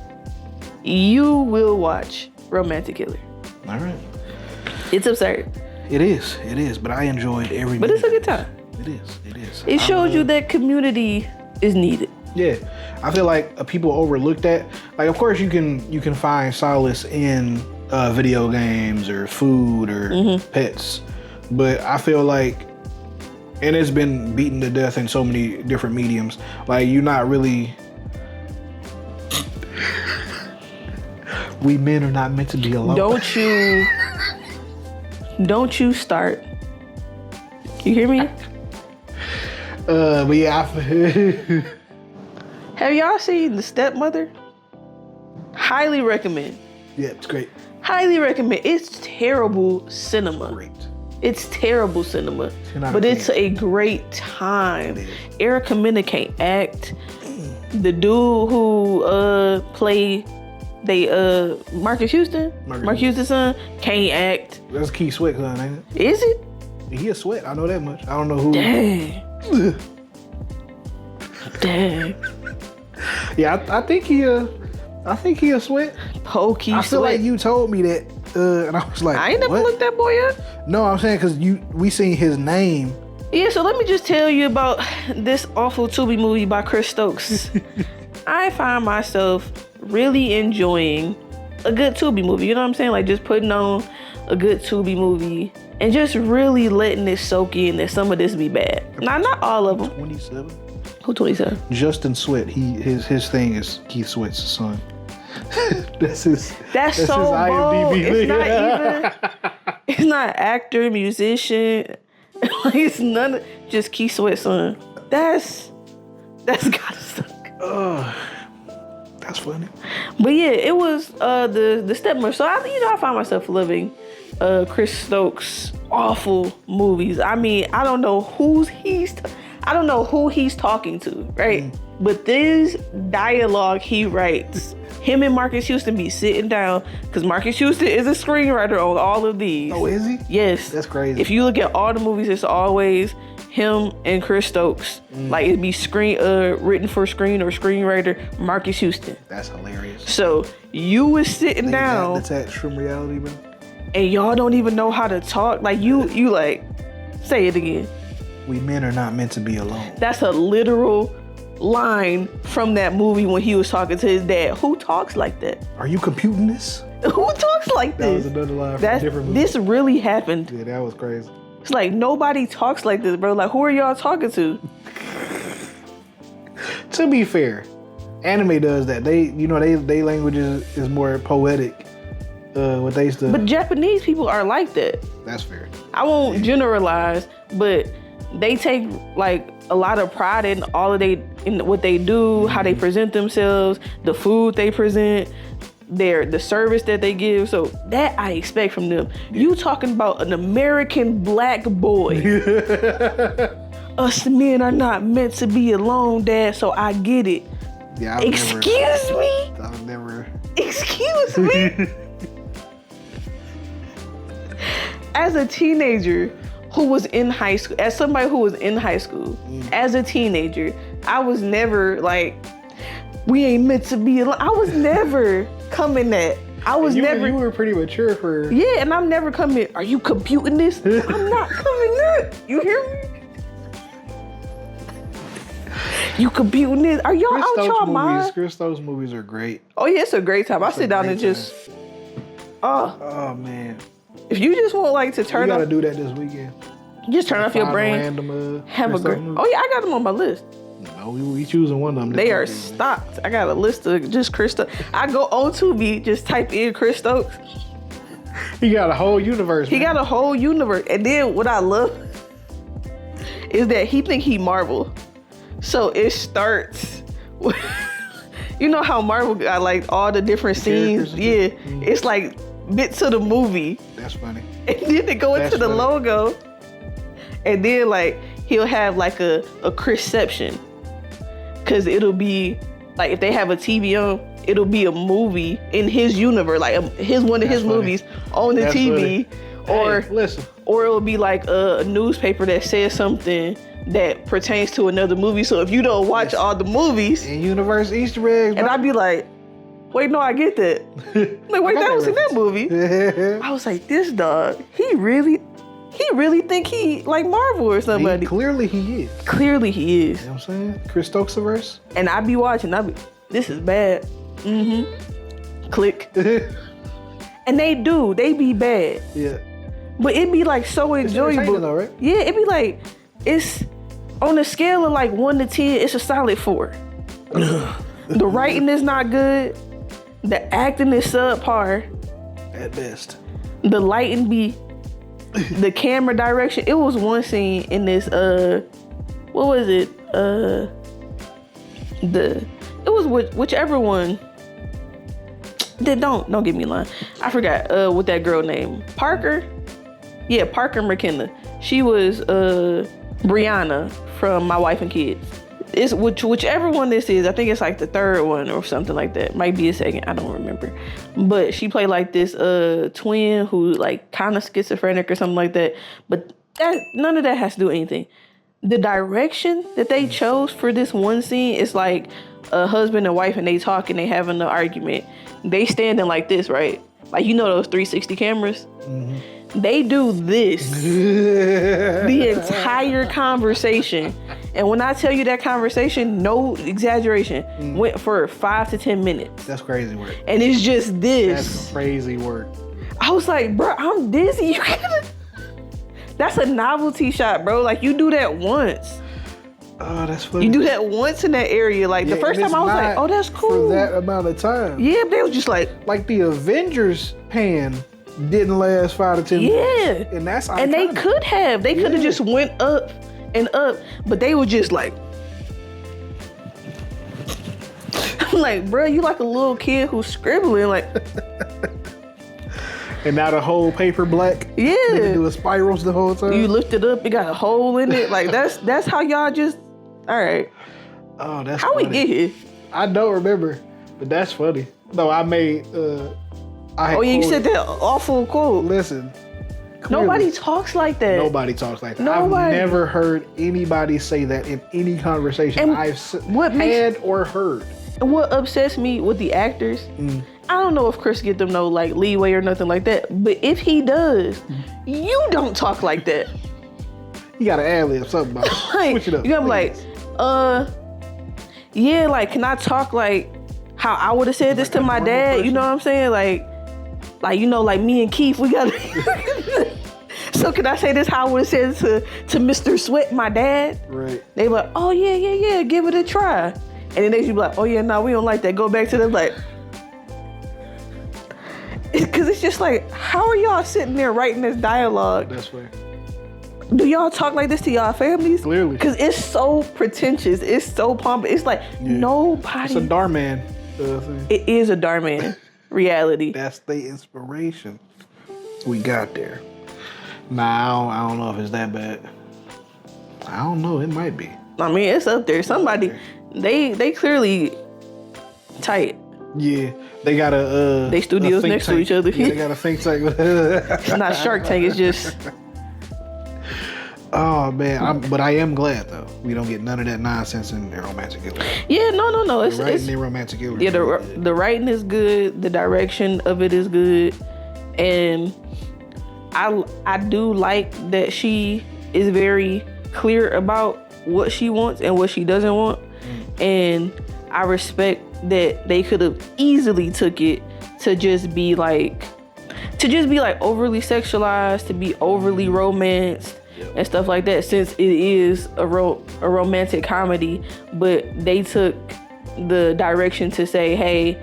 You will watch Romantic Killer. All right. It's absurd. It is. But I enjoyed every minute. But it's a good time. It is. It shows you that community is needed. Yeah. I feel like people overlook that. Like, of course, you can find solace in video games or food or pets. But I feel like, and it's been beaten to death in so many different mediums, like, you're not really... We men are not meant to be alone. Don't you start You hear me? But yeah, Have y'all seen The Stepmother? Highly recommend. yeah, it's great. Highly recommend. It's terrible cinema. Great. It's terrible cinema, 10 out of but it's 10. a great time. It is. Erica Mena can't act. The dude who played Marcus Houston, Mark Houston's son, can't act. That's Keith Sweat, son, ain't it? Is it? He a Sweat. I know that much. I don't know who. Dang. Dang. Yeah, I think he a Sweat. Pokey I feel like you told me that, and I was like, I ain't never what? looked that boy up. No, I'm saying because we seen his name. Yeah, so let me just tell you about this awful Tubi movie by Chris Stokes. I find myself really enjoying a good Tubi movie. You know what I'm saying? Like just putting on a good Tubi movie and just really letting it soak in that some of this be bad. Now, not all of them. 27. Who 27? Justin Sweat. His thing is Keith Sweat's son. That's so his bold. It's not even. It's not actor, musician. Like it's none. Just Keith Sweat's son. That's gotta suck. That's funny. But yeah, it was the Stepmother. So I find myself loving Chris Stokes' awful movies. I mean, I don't know who he's talking to, right? But this dialogue he writes, him and Marcus Houston be sitting down because Marcus Houston is a screenwriter on all of these. Oh, is he? Yes. That's crazy. If you look at all the movies, it's always him and Chris Stokes. Like it'd be written for screen or screenwriter Marcus Houston. That's hilarious. So you was sitting That down detached from reality, bro. and y'all don't even know how to talk. Like you like, say it again. We men are not meant to be alone. That's a literal line from that movie when he was talking to his dad. Who talks like that? Are you computing this? Who talks like That was this? another line from a different movie. This really happened. Yeah, that was crazy. It's like nobody talks like this, bro. Like who are y'all talking to? To be fair, anime does that. They language is more poetic. What they used to. But Japanese people are like that. That's fair. I won't generalize, but they take like a lot of pride in in what they do, how they present themselves, the food they present, the service that they give. So that I expect from them. You talking about an American black boy. Us men are not meant to be alone, Dad, so I get it. Yeah. Excuse me? I've never. Excuse me? As a teenager who was in high school, as somebody who was in high school, as a teenager, I was never like, we ain't meant to be alone. I was never coming at. You were pretty mature for. Yeah, and I'm never coming. Are you computing this? I'm not coming at. You hear me? You computing this? Are y'all out y'all mind? Chris Stokes movies are great. Oh yeah, it's a great time. I sit down and just. Oh man. If you just want like to You turn gotta off, do that this weekend. just turn off your Find a brain. Random, Have a Chris great. Stokes movie. Oh yeah, I got them on my list. No, we choosing one of them. They are stocked. I got a list of just Chris Stokes. I go on Tubi, just type in Chris Stokes. He got a whole universe. He got a whole universe. And then what I love is that he think he Marvel. So it starts with, you know how Marvel got like all the different scenes? Yeah. It's like bits of the movie. That's funny. And then they go into the logo. And then like he'll have like a Chrisception. Cause it'll be like if they have a TV on, it'll be a movie in his universe, like one of his movies on the TV. Or hey, listen. Or it'll be like a newspaper that says something that pertains to another movie. So if you don't watch all the movies, in universe Easter eggs, and I'd be like, wait, no, I get that. Like, wait, that was in that movie. I was like, this dog, he really think he like Marvel or somebody. Clearly he is. Clearly he is. You know what I'm saying? Chris Stokes-verse. And I be watching, this is bad. Click. And they be bad. Yeah. But it be like so enjoyable. Though, right? Yeah, it be like, it's on a scale of like 1 to 10, it's a solid 4. The writing is not good. The acting is subpar. At best. The lighting be the camera direction. It was one scene in this what was it? It was whichever one. Don't get me lying. I forgot what that girl named. Parker? Yeah, Parker McKenna. She was Brianna from My Wife and Kids. It's whichever one this is. I think it's like the third one or something like that. Might be a second. I don't remember. But she played like this twin who like kind of schizophrenic or something like that. But none of that has to do with anything. The direction that they chose for this one scene is like a husband and wife and they talk and they having an argument. They standing like this, right? Like, you know those 360 cameras? Mm-hmm. They do this the entire conversation. And when I tell you that conversation, no exaggeration, went for 5 to 10 minutes. That's crazy work. And it's just this. That's crazy work. I was like, bro, I'm dizzy. You gotta... That's a novelty shot, bro. Like, you do that once. Oh, that's funny. You do that once in that area. Like, the first time I was like, oh, that's cool. For that amount of time. Yeah, but they was just like... Like, the Avengers pan didn't last 5 to 10 minutes. Yeah. And that's iconic. And they could have. They could have just went up and up. But they were just like... I'm like, bro, you like a little kid who's scribbling. Like... And now the whole paper black. Yeah. They do the spirals the whole time. You lift it up, it got a hole in it. Like, that's how y'all just... All right. Oh, that's how funny. We get here? I don't remember, but that's funny. No, I made... you said that awful quote. Listen. Nobody talks like that. Nobody talks like that. Nobody. I've never heard anybody say that in any conversation I've had or heard. And what upsets me with the actors, I don't know if Chris get them no like leeway or nothing like that, but if he does, you don't talk like that. You gotta ad-lib something about it. Like, switch it up. You gotta be like, yeah, like, can I talk like how I would have said this to my dad? Person. You know what I'm saying? Like, you know, like me and Keith, we gotta... So can I say this how I would have said it to Mr. Sweat, my dad? Right. They be like, oh, yeah, give it a try. And then they should be like, oh, yeah, no, we don't like that. Go back to them like... Because it's just like, how are y'all sitting there writing this dialogue? That's fair. Do y'all talk like this to y'all families? Clearly. Because it's so pretentious. It's so pompous. It's like, nobody... It's a Darman thing. It is a Darman reality. That's the inspiration. We got there. Nah, I don't know if it's that bad. I don't know. It might be. I mean, it's up there. Somebody, they clearly tight. Yeah, they got a they studios next to each other. Yeah, they got a think tank. It's not Shark Tank. It's just. Oh man, but I am glad though we don't get none of that nonsense in their romantic illness. Yeah, no. It's writing in romantic illness. Yeah, the writing is good. The direction of it is good, and I do like that she is very clear about what she wants and what she doesn't want, and I respect that they could have easily took it to just be like overly sexualized, to be overly romanced and stuff like that, since it is a romantic comedy. But they took the direction to say, hey,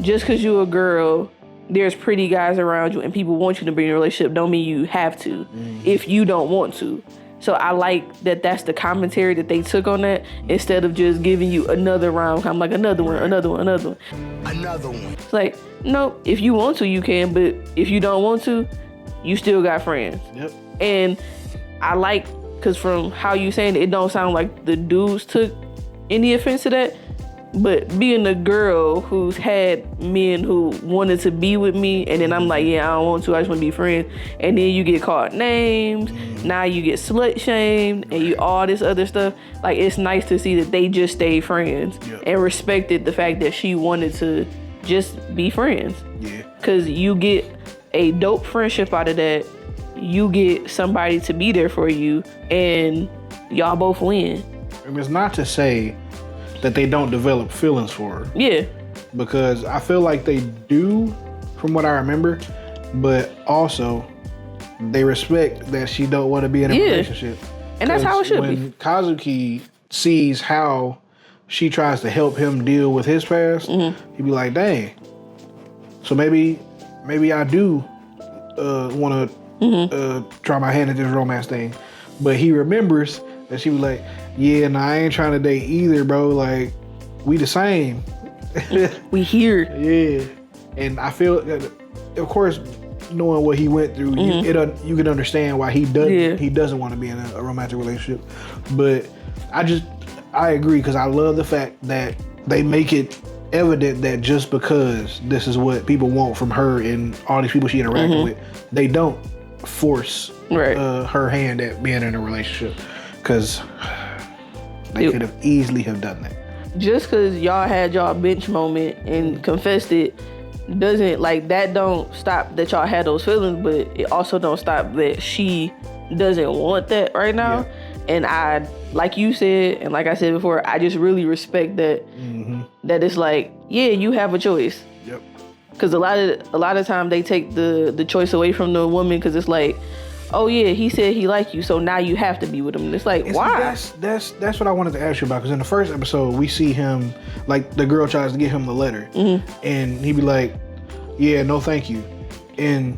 just because you're a girl, there's pretty guys around you and people want you to be in a relationship, don't mean you have to if you don't want to. So I like that that's the commentary that they took on that, instead of just giving you another rom-com, like another one. It's like, no, if you want to, you can, but if you don't want to, you still got friends. Yep. And I like, because from how you saying it don't sound like the dudes took any offense to that, but being a girl who's had men who wanted to be with me, and then I'm like, yeah, I don't want to, I just want to be friends, and then you get called names, now you get slut shamed, and you all this other stuff. Like, it's nice to see that they just stayed friends and respected the fact that she wanted to just be friends. Yeah. Because you get a dope friendship out of that. You get somebody to be there for you, and y'all both win. And it's not to say that they don't develop feelings for her. Yeah. Because I feel like they do, from what I remember, but also they respect that she don't want to be in a relationship. And that's how it should be. When Kazuki sees how she tries to help him deal with his past, he'd be like, dang. So maybe I do want to try my hand at this romance thing. But he remembers that she was like, yeah, nah, I ain't trying to date either, bro. Like, we the same. We here. Yeah. And I feel that, of course, knowing what he went through, you can understand why he doesn't want to be in a romantic relationship. But I agree, because I love the fact that they make it evident that just because this is what people want from her and all these people she interacted with, they don't force her hand at being in a relationship, because they could have easily have done that. Just because y'all had y'all bench moment and confessed it doesn't, like, that don't stop that y'all had those feelings, but it also don't stop that she doesn't want that right now. And I, like you said, and like I said before, I just really respect that. That it's like, yeah, you have a choice. Yep. Because a lot of time they take the choice away from the woman, because it's like, oh yeah, he said he liked you, so now you have to be with him. And it's like, why? That's what I wanted to ask you about, because in the first episode we see him, like, the girl tries to get him the letter, and he be like, yeah, no thank you, and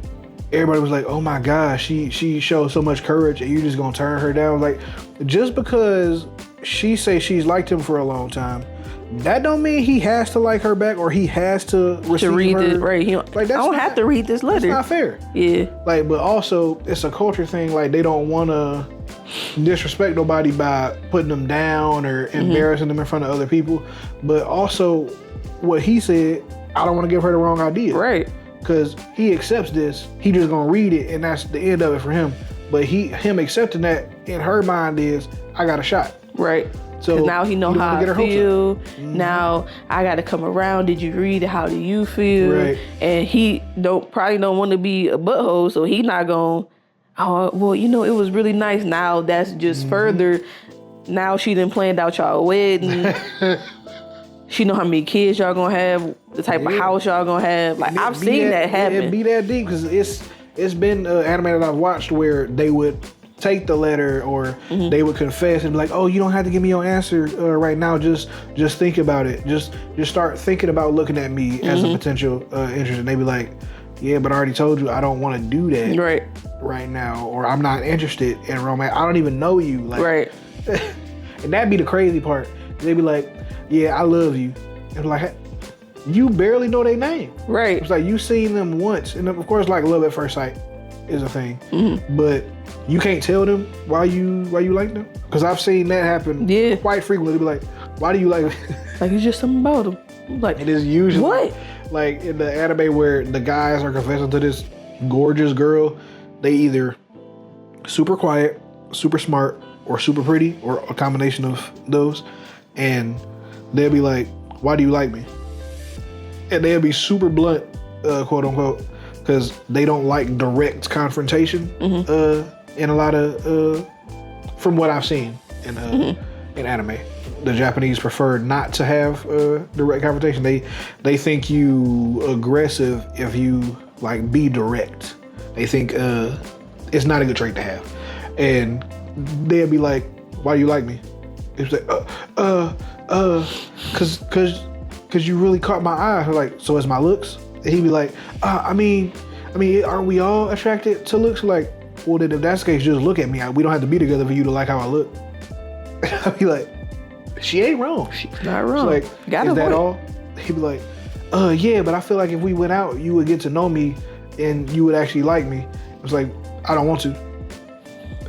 everybody was like, oh my gosh, she showed so much courage, and you just gonna turn her down? Like, just because she say she's liked him for a long time, that don't mean he has to like her back, or he has to receive read her. it, right? I don't have to read this letter. That's not fair. Yeah. Like, but also it's a culture thing. Like, they don't want to disrespect nobody by putting them down or embarrassing them in front of other people. But also, what he said, I don't want to give her the wrong idea. Right. Because he accepts this, he just gonna read it, and that's the end of it for him. But him accepting that in her mind is, I got a shot. Right. So now he know how I feel. Now I got to come around. Did you read it? How do you feel? Right. And he probably don't want to be a butthole, so he not going, oh, well, it was really nice. Now that's just further. Now she done planned out y'all wedding. She know how many kids y'all gonna have, the type of house y'all gonna have. Like, I've seen that happen. It be that deep, because it's been anime that I've watched where they would take the letter, or they would confess and be like, oh, you don't have to give me your answer right now, just think about it, just start thinking about looking at me as a potential interest. And they be like, yeah, but I already told you I don't want to do that right now, or I'm not interested in romance, I don't even know you, like, and that'd be the crazy part. They'd be like, yeah, I love you, and like, you barely know their name. Right. It's like, you seen them once, and of course, like, love at first sight is a thing, but you can't tell them why you like them, because I've seen that happen quite frequently. They be like, why do you like them? Like, it's just something about them. Like, it is usually what? Like in the anime where the guys are confessing to this gorgeous girl, they either super quiet, super smart, or super pretty, or a combination of those, and they'll be like, why do you like me? And they'll be super blunt, quote unquote, because they don't like direct confrontation in a lot of, from what I've seen in anime. The Japanese prefer not to have direct confrontation. They think you aggressive if you, like, be direct. They think it's not a good trait to have. And they'll be like, why do you like me? It's like, cause you really caught my eye. I'm like, so it's my looks? And he'd be like, I mean, aren't we all attracted to looks? Like, well, then if that's the case, just look at me. We don't have to be together for you to like how I look. I'd be like, she ain't wrong. She's not wrong. Like, is that all? He'd be like, yeah, but I feel like if we went out, you would get to know me and you would actually like me. I was like, I don't want to.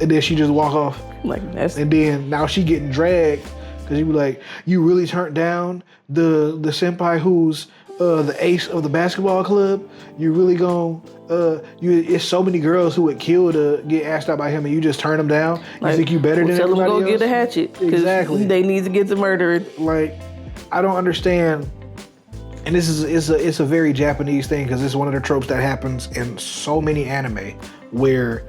And then she just walk off. Like, and then now she getting dragged because you be like, you really turned down the senpai who's the ace of the basketball club. You really it's so many girls who would kill to get asked out by him, and you just turn them down. You think you better than everybody else? Tell them go get a hatchet. Exactly. They need to get to murdering. Like, I don't understand. And this is it's a very Japanese thing, because it's one of the tropes that happens in so many anime where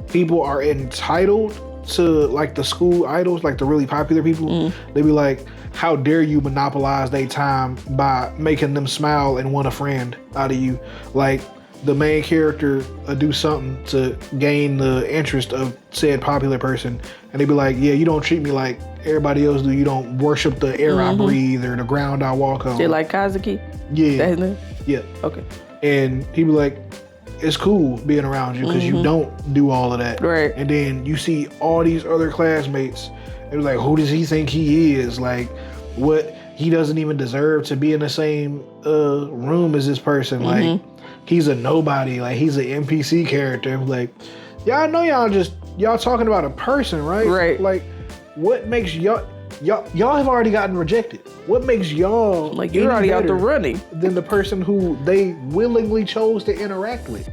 people are entitled to, like, the school idols, like the really popular people. They be like, how dare you monopolize their time by making them smile and want a friend out of you? Like, the main character do something to gain the interest of said popular person, and they be like, yeah, you don't treat me like everybody else do. You don't worship the air I breathe or the ground I walk on. They like Kazuki? Yeah. That's his name? Yeah. Okay. And he be like, it's cool being around you because you don't do all of that. Right. And then you see all these other classmates. It was like, who does he think he is? Like, what? He doesn't even deserve to be in the same room as this person. Like, he's a nobody. Like, he's an NPC character. Like, y'all know y'all talking about a person, right? Right. Like, what makes y'all have already gotten rejected? What makes y'all like you're already out the running than the person who they willingly chose to interact with?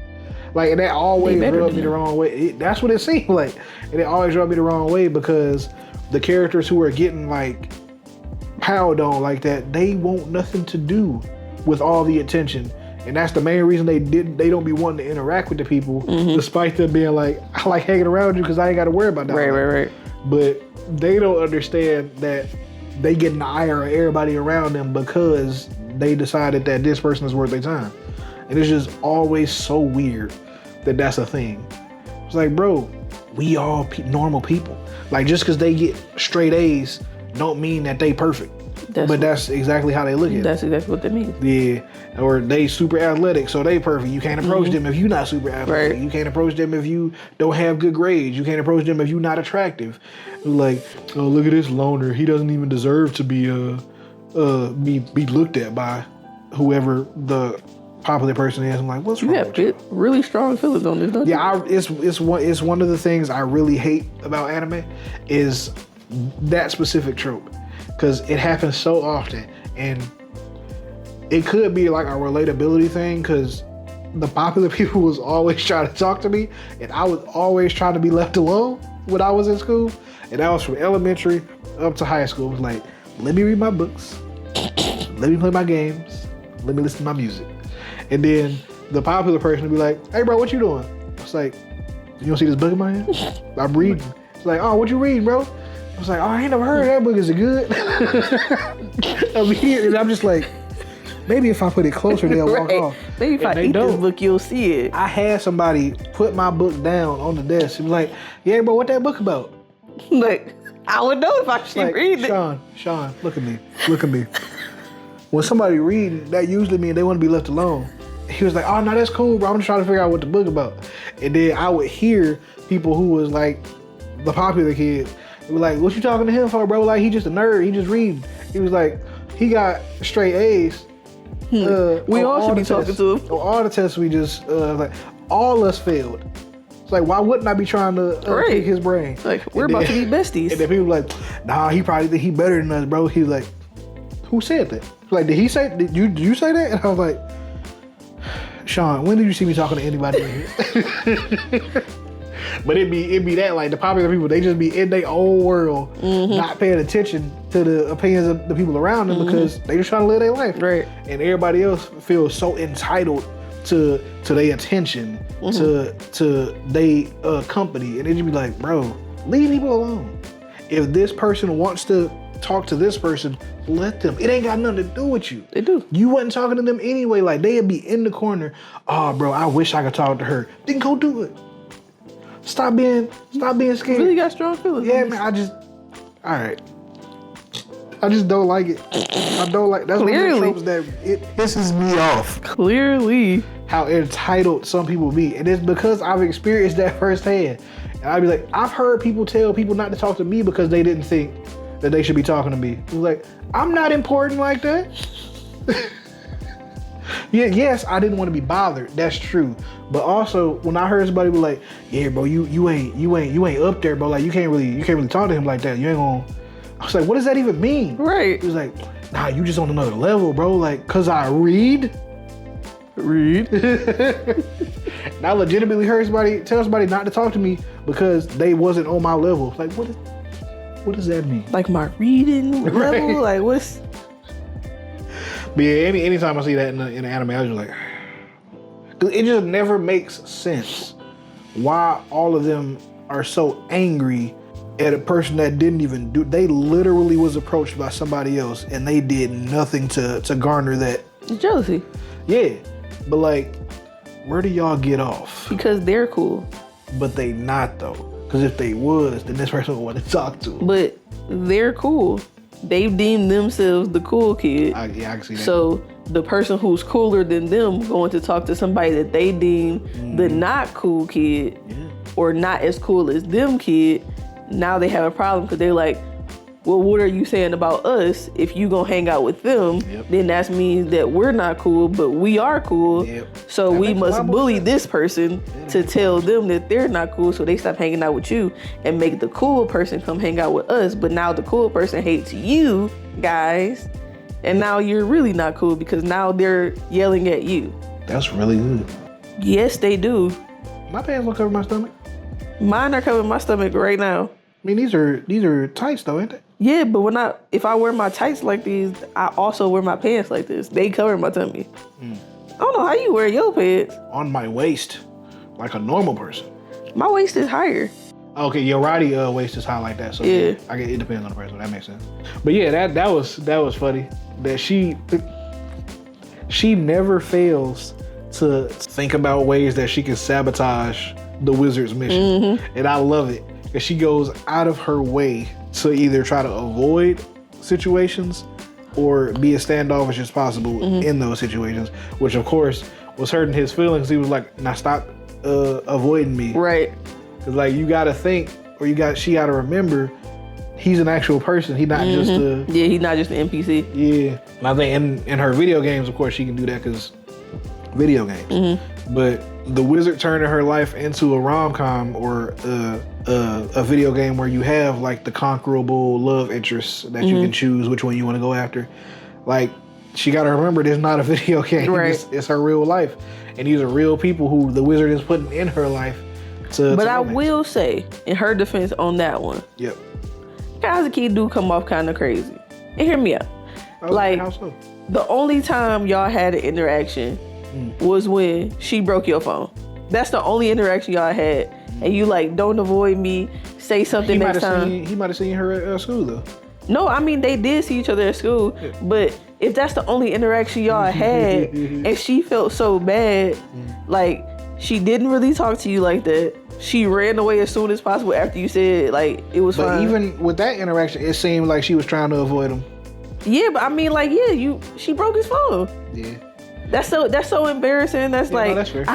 Like, and that always rubbed me the wrong way. That's what it seemed like, and it always rubbed me the wrong way because the characters who are getting like piled on like that, they want nothing to do with all the attention. And that's the main reason they don't be wanting to interact with the people, despite them being like, I like hanging around you because I ain't got to worry about that. Right. But they don't understand that they get in the ire of everybody around them because they decided that this person is worth their time. And it's just always so weird that that's a thing. It's like, bro, we all normal people. Like, just because they get straight A's don't mean that they perfect. That's exactly how they look at it. That's exactly what they mean. Yeah. Or they super athletic, so they perfect. You can't approach them if you're not super athletic. Right. You can't approach them if you don't have good grades. You can't approach them if you're not attractive. Like, oh, look at this loner. He doesn't even deserve to be looked at by whoever the popular person is. I'm like, what's wrong with you? Really strong feelings on this, don't you? Yeah, it's one of the things I really hate about anime is that specific trope. Because it happens so often, and it could be like a relatability thing because the popular people was always trying to talk to me, and I was always trying to be left alone when I was in school. And that was from elementary up to high school. It was like, let me read my books, let me play my games, let me listen to my music. And then the popular person would be like, hey bro, what you doing? It's like, you don't see this book in my hand? I'm reading. It's like, oh, what you reading, bro? I was like, oh, I ain't never heard of that book. Is it good? I'm here, and I'm just like, maybe if I put it closer, they'll walk off. Maybe if I eat this book, you'll see it. I had somebody put my book down on the desk. It was like, yeah, bro, what that book about? Like, I would know if I should read it. Sean, look at me. When somebody reading, that usually means they want to be left alone. He was like, oh, no, that's cool, bro. I'm just trying to figure out what the book about. And then I would hear people who was like the popular kid. It was like, what you talking to him for, bro? Like, he just a nerd. He just reading. He was like, he got straight A's. We all should be talking to him. On all the tests we just, like, all us failed. It's like, why wouldn't I be trying to pick his brain? Like, we're about to be besties. And then people were like, nah, he probably think he better than us, bro. He was like, who said that? Like, did you say that? And I was like, Sean, when did you see me talking to anybody in here? But it'd be that, like, the popular people, they just be in their own world, not paying attention to the opinions of the people around them because they just trying to live their life. Right. And everybody else feels so entitled to their attention, to their company. And it just be like, bro, leave people alone. If this person wants to talk to this person, let them. It ain't got nothing to do with you. They do. You wasn't talking to them anyway. Like, they'd be in the corner. Oh, bro, I wish I could talk to her. Then go do it. Stop being scared. You really got strong feelings. Yeah, man. All right. I just don't like it. I don't like. That's one of the tropes that it pisses me off. Clearly, how entitled some people be, and it's because I've experienced that firsthand. And I'd be like, I've heard people tell people not to talk to me because they didn't think that they should be talking to me. It was like, I'm not important like that. Yeah, yes, I didn't want to be bothered. That's true. But also, when I heard somebody be like, "Yeah, bro, you ain't up there, bro. Like, you can't really talk to him like that. You ain't gonna." I was like, "What does that even mean?" Right. He was like, "Nah, you just on another level, bro. Like, cause I read." And I legitimately heard somebody tell somebody not to talk to me because they wasn't on my level. Like, what does that mean? Like my reading level? Like, what's? But yeah, anytime I see that in the anime, I was just like, cause it just never makes sense why all of them are so angry at a person that didn't even do. They literally was approached by somebody else and they did nothing to garner that. Jealousy. Yeah, but like, where do y'all get off? Because they're cool. But they not though. Because if they was, then this person would want to talk to them. But they're cool. They deem themselves the cool kid. I can see that. So the person who's cooler than them going to talk to somebody that they deem the not cool kid or not as cool as them kid, now they have a problem because they're like, well, what are you saying about us? If you gonna hang out with them, then that means that we're not cool, but we are cool. So that we must bully this person to tell them that they're not cool, so they stop hanging out with you and make the cool person come hang out with us. But now the cool person hates you guys, and now you're really not cool because now they're yelling at you. That's really good. Yes, they do. My pants don't cover my stomach. Mine are covering my stomach right now. I mean, these are tights though, ain't they? Yeah, but if I wear my tights like these, I also wear my pants like this. They cover my tummy. I don't know how you wear your pants. On my waist, like a normal person. My waist is higher. Okay, your Roddy waist is high like that, so yeah. It depends on the person. That makes sense. But yeah, that was funny. That she never fails to think about ways that she can sabotage the wizard's mission, and I love it. And she goes out of her way to either try to avoid situations or be as standoffish as possible in those situations, which of course was hurting his feelings. He was like, "Now stop avoiding me." Right. Cause like you gotta think, or she gotta remember, he's an actual person. He's not just a he's not just an NPC. Yeah, and I think in her video games, of course, she can do that because video games. But the wizard turning her life into a rom-com or a video game where you have like the conquerable love interests that you can choose which one you want to go after. Like, she got to remember this is not a video game. Right. It's her real life. And these are real people who the wizard is putting in her life But I will say, in her defense on that one, Kazuki do come off kind of crazy. And hear me out. Like, how so? The only time y'all had an interaction was when she broke your phone. That's the only interaction y'all had. And you like, don't avoid me, say something next time. He might have seen her at school though. No, I mean, they did see each other at school. Yeah. But if that's the only interaction y'all had and she felt so bad, like, she didn't really talk to you like that. She ran away as soon as possible after you said, like, it was fine. But even with that interaction, it seemed like she was trying to avoid him. Yeah, but I mean, like, she broke his phone. Yeah. That's so embarrassing. That's like, no, that's fair.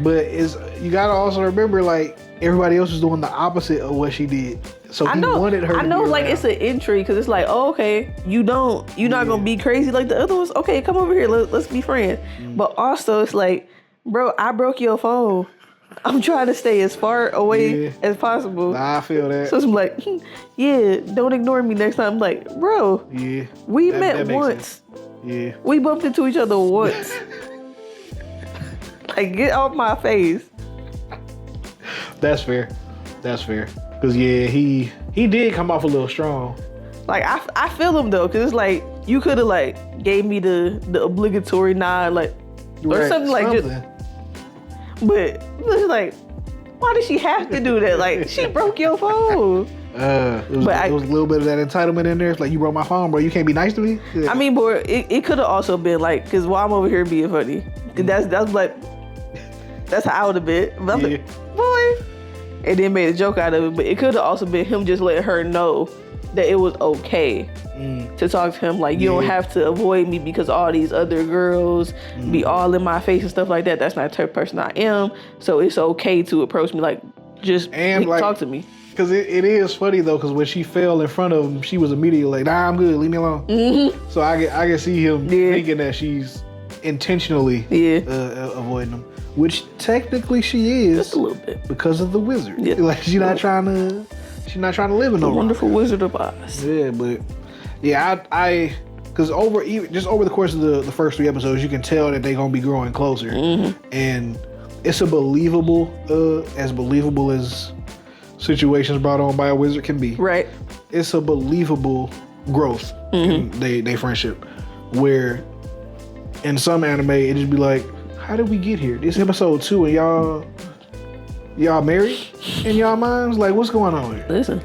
But you gotta also remember, like, everybody else was doing the opposite of what she did. So he wanted her to be like, around. It's an intrigue because it's like, oh, okay, you're not gonna be crazy like the other ones. Okay, come over here, let's be friends. But also, it's like, bro, I broke your phone. I'm trying to stay as far away as possible. Nah, I feel that. So I'm like, yeah, don't ignore me next time. I'm like, bro, we met once. Sense. Yeah. We bumped into each other once. Like, get off my face. That's fair. Because, he did come off a little strong. Like, I feel him, though, because it's like, you could have, like, gave me the obligatory nod, like, or something like just. But it's like, why did she have to do that? Like, she broke your phone. It was a little bit of that entitlement in there. It's like, you broke my phone, bro. You can't be nice to me? Yeah. I mean, boy, it could have also been like, because while I'm over here being funny, that's like, that's how I would have been. But I'm like, boy. And then made a joke out of it. But it could have also been him just letting her know that it was okay to talk to him. Like, you don't have to avoid me because all these other girls be all in my face and stuff like that. That's not the type of person I am. So it's okay to approach me. Like, just talk to me. Because it is funny, though, because when she fell in front of him, she was immediately like, nah, I'm good, leave me alone. So I can see him thinking that she's intentionally avoiding him, which technically she is. Just a little bit. Because of the wizard. Yeah. Like, she's not trying to live in no wonderful Wizard of Oz. Yeah, but I because over the course of the first 3 episodes, you can tell that they're gonna be growing closer, and it's as believable as situations brought on by a wizard can be. Right. It's a believable growth in they friendship, where in some anime it just be like, how did we get here? This episode 2 and y'all married in y'all minds? Like, what's going on here? Listen,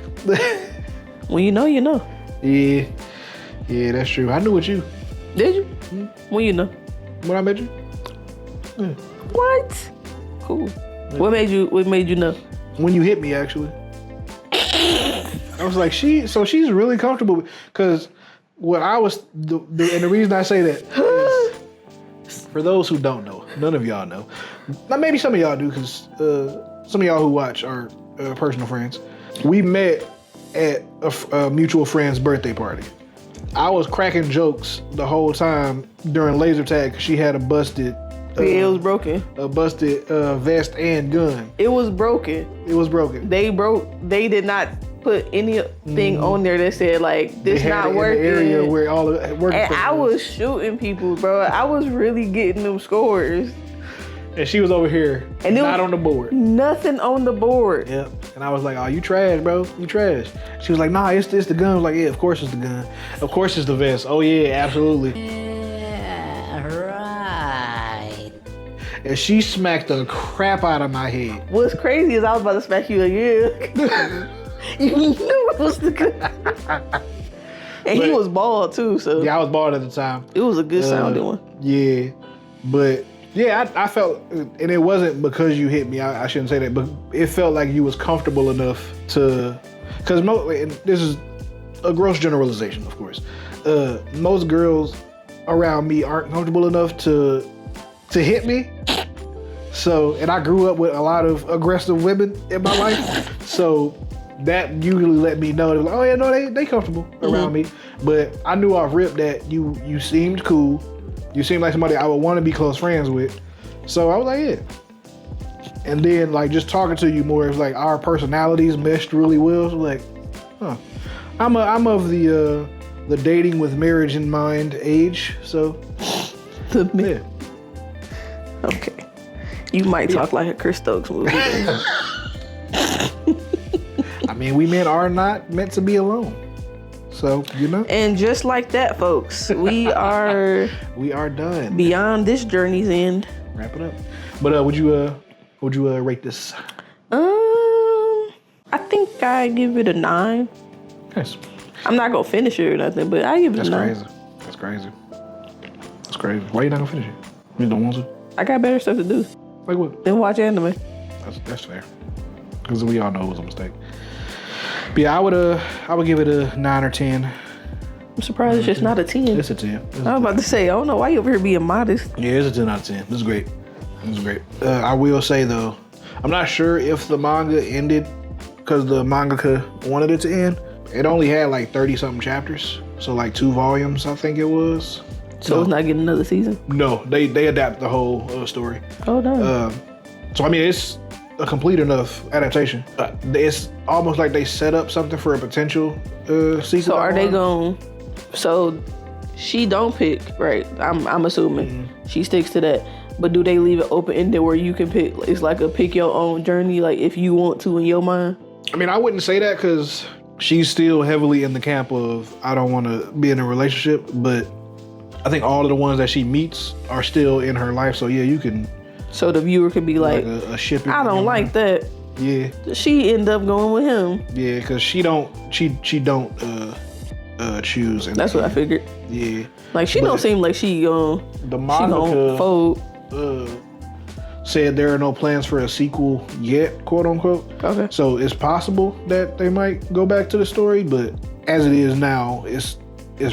when you know, you know. Yeah, that's true. I knew it you. Did you? When you know? When I met you. Yeah. What? Cool. What made you know? When you hit me, actually. I was like, she's really comfortable because what I was and the reason I say that is for those who don't know, none of y'all know. Now, maybe some of y'all do, because some of y'all who watch are personal friends. We met at a mutual friend's birthday party. I was cracking jokes the whole time during laser tag, 'cause she had a busted... it was broken. A busted vest and gun. It was broken. It was broken. They did not put anything on there that said like this not working. The area where all the working. And I was shooting people, bro. I was really getting them scores. And she was over here, and not on the board. Nothing on the board. Yep. And I was like, "Oh, you trash, bro. You trash." She was like, "Nah, it's the gun." I was like, "Yeah, of course it's the gun. Of course it's the vest. Oh yeah, absolutely." Yeah, right. And she smacked the crap out of my head. What's crazy is I was about to smack you again. You knew it was the gun. And he was bald too, so. Yeah, I was bald at the time. It was a good sounding one. Yeah. But yeah, I felt, and it wasn't because you hit me, I shouldn't say that, but it felt like you was comfortable enough to, because this is a gross generalization, of course. Most girls around me aren't comfortable enough to hit me. So, and I grew up with a lot of aggressive women in my life. So that usually let me know, like, oh yeah, no, they comfortable around me. But I knew off rip that you seemed cool. You seemed like somebody I would want to be close friends with. So I was like, yeah. And then like just talking to you more, it was like our personalities meshed really well. So like, huh. I'm of the dating with marriage in mind age. So yeah. Okay. You might talk like a Chris Stokes movie. I mean, we men are not meant to be alone. So, you know. And just like that, folks, we are done. Beyond this journey's end. Wrap it up. But would you rate this? I think I give it a 9. Nice. I'm not gonna finish it or nothing, but I give it a 9. That's crazy. Why you not gonna finish it? You don't want to? I got better stuff to do. Like what? Than watch anime. That's fair. Because we all know it was a mistake. But yeah, I would give it a 9 or 10. I'm surprised it's just not a 10. It's a 10. I was about to say, I don't know why you over here being modest. Yeah, it's a 10 out of 10. This is great. I will say though, I'm not sure if the manga ended because the mangaka wanted it to end. It only had like 30 something chapters. So like 2 volumes, I think it was. So it's not getting another season? No, they adapt the whole story. Oh, no. So I mean, it's a complete enough adaptation. It's almost like they set up something for a potential sequel. So are they going? So she don't pick, right? I'm assuming she sticks to that. But do they leave it open ended where you can pick? It's like a pick your own journey, like if you want to in your mind. I mean, I wouldn't say that because she's still heavily in the camp of I don't want to be in a relationship, but I think all of the ones that she meets are still in her life. So yeah, you can. So the viewer could be like a shipping. I don't like that. Yeah. She end up going with him. Yeah, because she don't choose. That's what I figured. Yeah. Like she don't seem like she the mangaka fold. Said there are no plans for a sequel yet, quote unquote. Okay. So it's possible that they might go back to the story, but as it is now, it's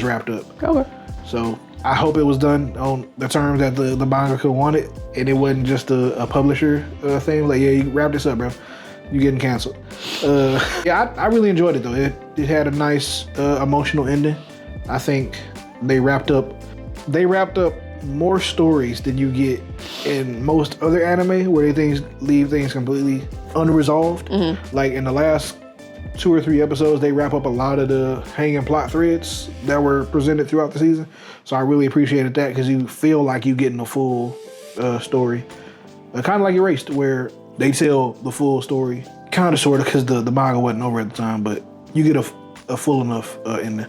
wrapped up. Okay. So I hope it was done on the terms that the mangaka wanted, and it wasn't just a publisher thing. Like, yeah, you wrap this up, bro. You getting canceled. Yeah, I really enjoyed it though. It had a nice emotional ending. I think they wrapped up more stories than you get in most other anime where they leave things completely unresolved. Like in the last 2 or 3 episodes, they wrap up a lot of the hanging plot threads that were presented throughout the season. So I really appreciated that because you feel like you're getting a full story. Kind of like Erased, where they tell the full story, kind of sort of because the manga wasn't over at the time, but you get a full enough ending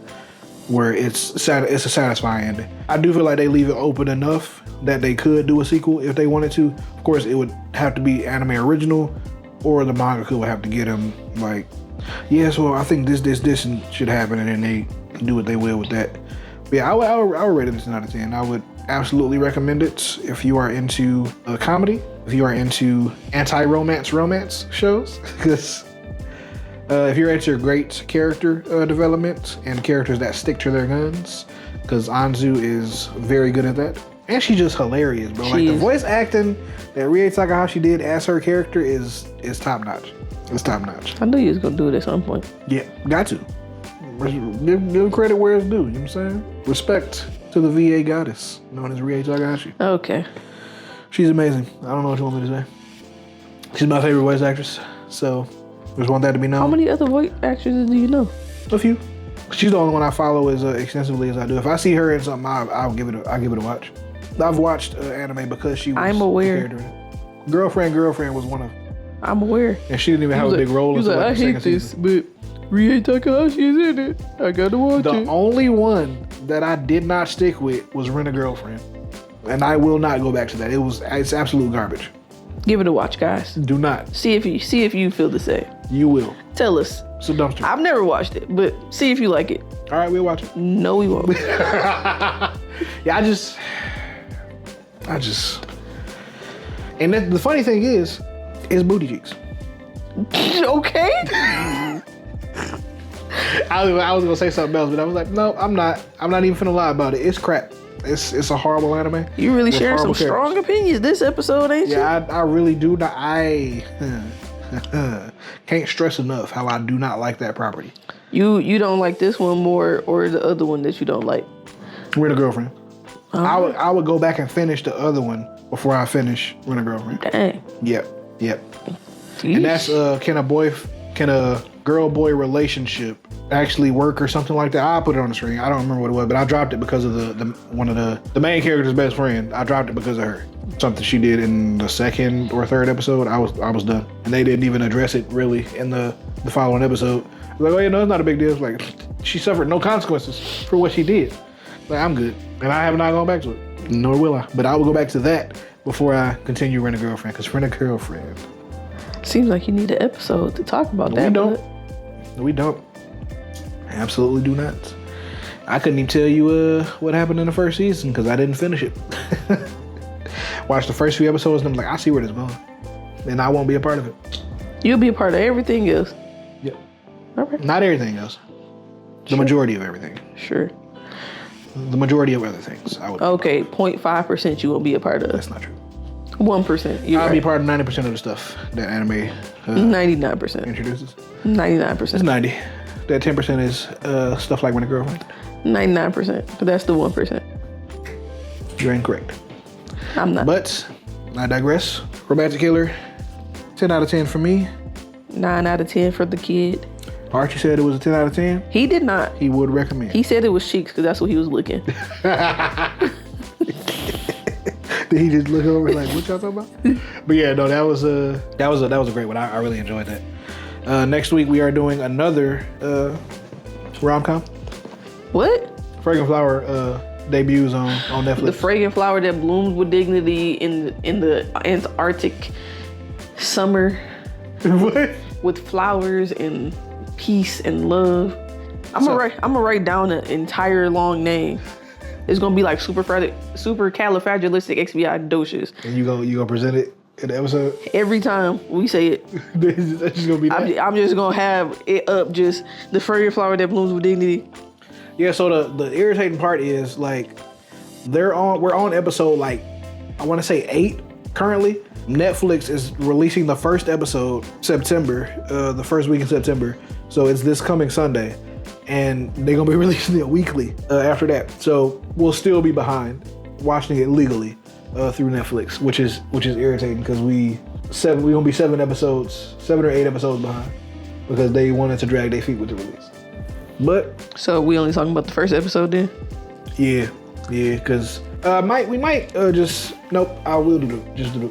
where it's a satisfying ending. I do feel like they leave it open enough that they could do a sequel if they wanted to. Of course, it would have to be anime original, or the mangaka would have to get them like, yes, well, I think this should happen, and then they do what they will with that. But yeah, I would rate it a 10 out of 10. I would absolutely recommend it if you are into comedy, if you are into anti-romance shows, because if you're into great character development and characters that stick to their guns, because Anzu is very good at that. And she's just hilarious, bro. She Like the is. voice acting that Rie Takahashi did as her character is top notch. It's top notch. I knew you was gonna do it at some point. Yeah, got to. Give credit where it's due, you know what I'm saying? Respect to the VA goddess known as Rie Takahashi. Okay. She's amazing. I don't know what you want me to say. She's my favorite voice actress, so just want that to be known. How many other voice actresses do you know? A few. She's the only one I follow as extensively as I do. If I see her in something, I'll give it a watch. I've watched anime because she was I'm aware. the character in it. Girlfriend was one of them. I'm aware. And she didn't even have a big role. He was like, I hate this, but Rie Takahashi is in it. I gotta watch The it. only one that I did not stick with was Rent a Girlfriend. And I will not go back to that. It's absolute garbage. Give it a watch, guys. Do not. See if you feel the same. You will. Tell us. It's a dumpster. I've never watched it, but see if you like it. All right, we'll watch it. No, we won't. Yeah, I just. And the funny thing is booty cheeks. Okay. I was gonna say something else, but I was like, no, I'm not even finna lie about it. It's crap. It's a horrible anime. You really with sharing some horrible strong characters. opinions this episode, ain't you? Yeah, I really do not. I can't stress enough how I do not like that property. You don't like this one more, or the other one that you don't like? Rent a Girlfriend. I would go back and finish the other one before I finish Rent a Girlfriend. Dang. Yep. Jeez. And that's can a girl-boy relationship actually work or something like that? I'll put it on the screen. I don't remember what it was, but I dropped it because of one of the main character's best friend. I dropped it because of her. Something she did in the second or third episode. I was done. And they didn't even address it really in the following episode. I was like, oh yeah, no, it's not a big deal. It's like, she suffered no consequences for what she did. Like, I'm good. And I have not gone back to it. Nor will I. But I will go back to that before I continue Rent a Girlfriend. Because Rent a Girlfriend. Seems like you need an episode to talk about that. We don't. We don't. Absolutely do not. I couldn't even tell you what happened in the first season because I didn't finish it. Watched the first few episodes and I'm like, I see where this is going. And I won't be a part of it. You'll be a part of everything else. Yep. All right. Not everything else. The majority of everything. Sure. The majority of other things. I would. Okay, 0.5% you won't be a part of. That's not true. 1%. I'll be part of 90% of the stuff that anime 99%. introduces. 99%. It's 90. That 10% is stuff like Rent a Girlfriend. 99%. But that's the 1%. You're incorrect. I'm not. But I digress. Romantic Killer, 10 out of 10 for me. 9 out of 10 for the kid. Archie said it was a 10 out of 10. He did not. He would recommend. He said it was cheeks because that's what he was looking. Did he just look over like, what y'all talking about? But yeah, no, that was a great one. I really enjoyed that. Next week we are doing another rom-com. What? Fragrant Flower debuts on Netflix. The fragrant flower that blooms with dignity in the Antarctic summer What? with flowers and peace and love. I'm gonna write down an entire long name. It's gonna be like supercalifragilisticexpialidocious. And you gonna present it in the episode? Every time we say it, That's just gonna be that? I'm just gonna have it up. Just the fragrant flower that blooms with dignity. Yeah, so the irritating part is like we're on episode like I want to say 8 currently. Netflix is releasing the first episode September, the first week in September. So it's this coming Sunday, and they're gonna be releasing it weekly after that. So we'll still be behind watching it legally through Netflix, which is irritating because we're gonna be 7 or 8 episodes behind because they wanted to drag their feet with the release. But So we only talking about the first episode then? yeah, because we might nope. I will do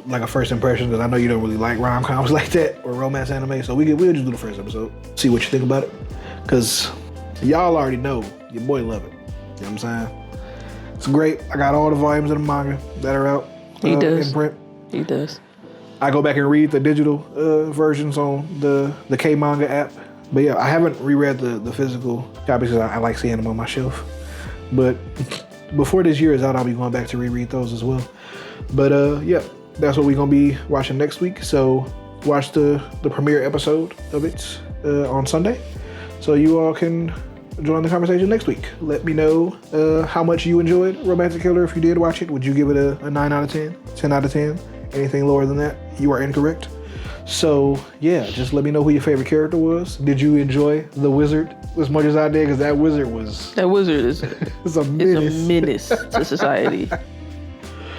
like a first impression because I know you don't really like rom-coms like that or romance anime, so we'll just do the first episode, see what you think about it, because y'all already know your boy love it. You know what I'm saying? It's great. I got all the volumes of the manga that are out He does. in print. He does. I go back and read the digital versions on the K-Manga app. But yeah, I haven't reread the physical copies because I like seeing them on my shelf. But before this year is out, I'll be going back to reread those as well. But yeah, that's what we're going to be watching next week. So watch the premiere episode of it on Sunday. So you all can join the conversation next week. Let me know how much you enjoyed Romantic Killer. If you did watch it, would you give it a 9 out of 10, 10 out of 10? Anything lower than that, you are incorrect. So yeah, just let me know who your favorite character was. Did you enjoy the wizard as much as I did? Because that wizard is is a menace to society.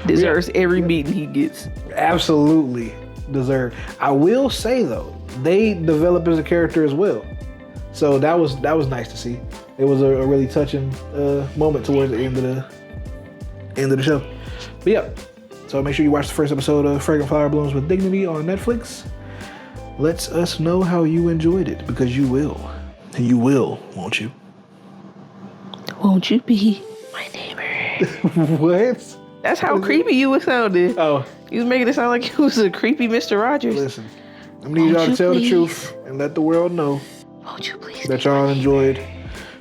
Deserves every beating he gets. Absolutely deserved. I will say though, they developed as a character as well. So that was nice to see. It was a really touching moment towards the end of the show. But yeah, so make sure you watch the first episode of Fragrant Flower Blooms with Dignity on Netflix. Let us know how you enjoyed it, because you will. You will, won't you? Won't you be my neighbor? What? That's how creepy you was sounding. Oh. You was making it sound like you was a creepy Mr. Rogers. Listen, I need y'all to tell the truth and let the world know Won't you please that y'all enjoyed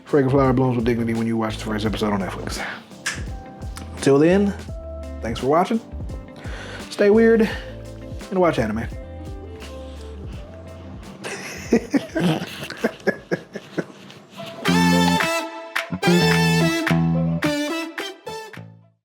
Fragrant Flower Blooms with Dignity when you watched the first episode on Netflix. Till then, thanks for watching. Stay weird and watch anime.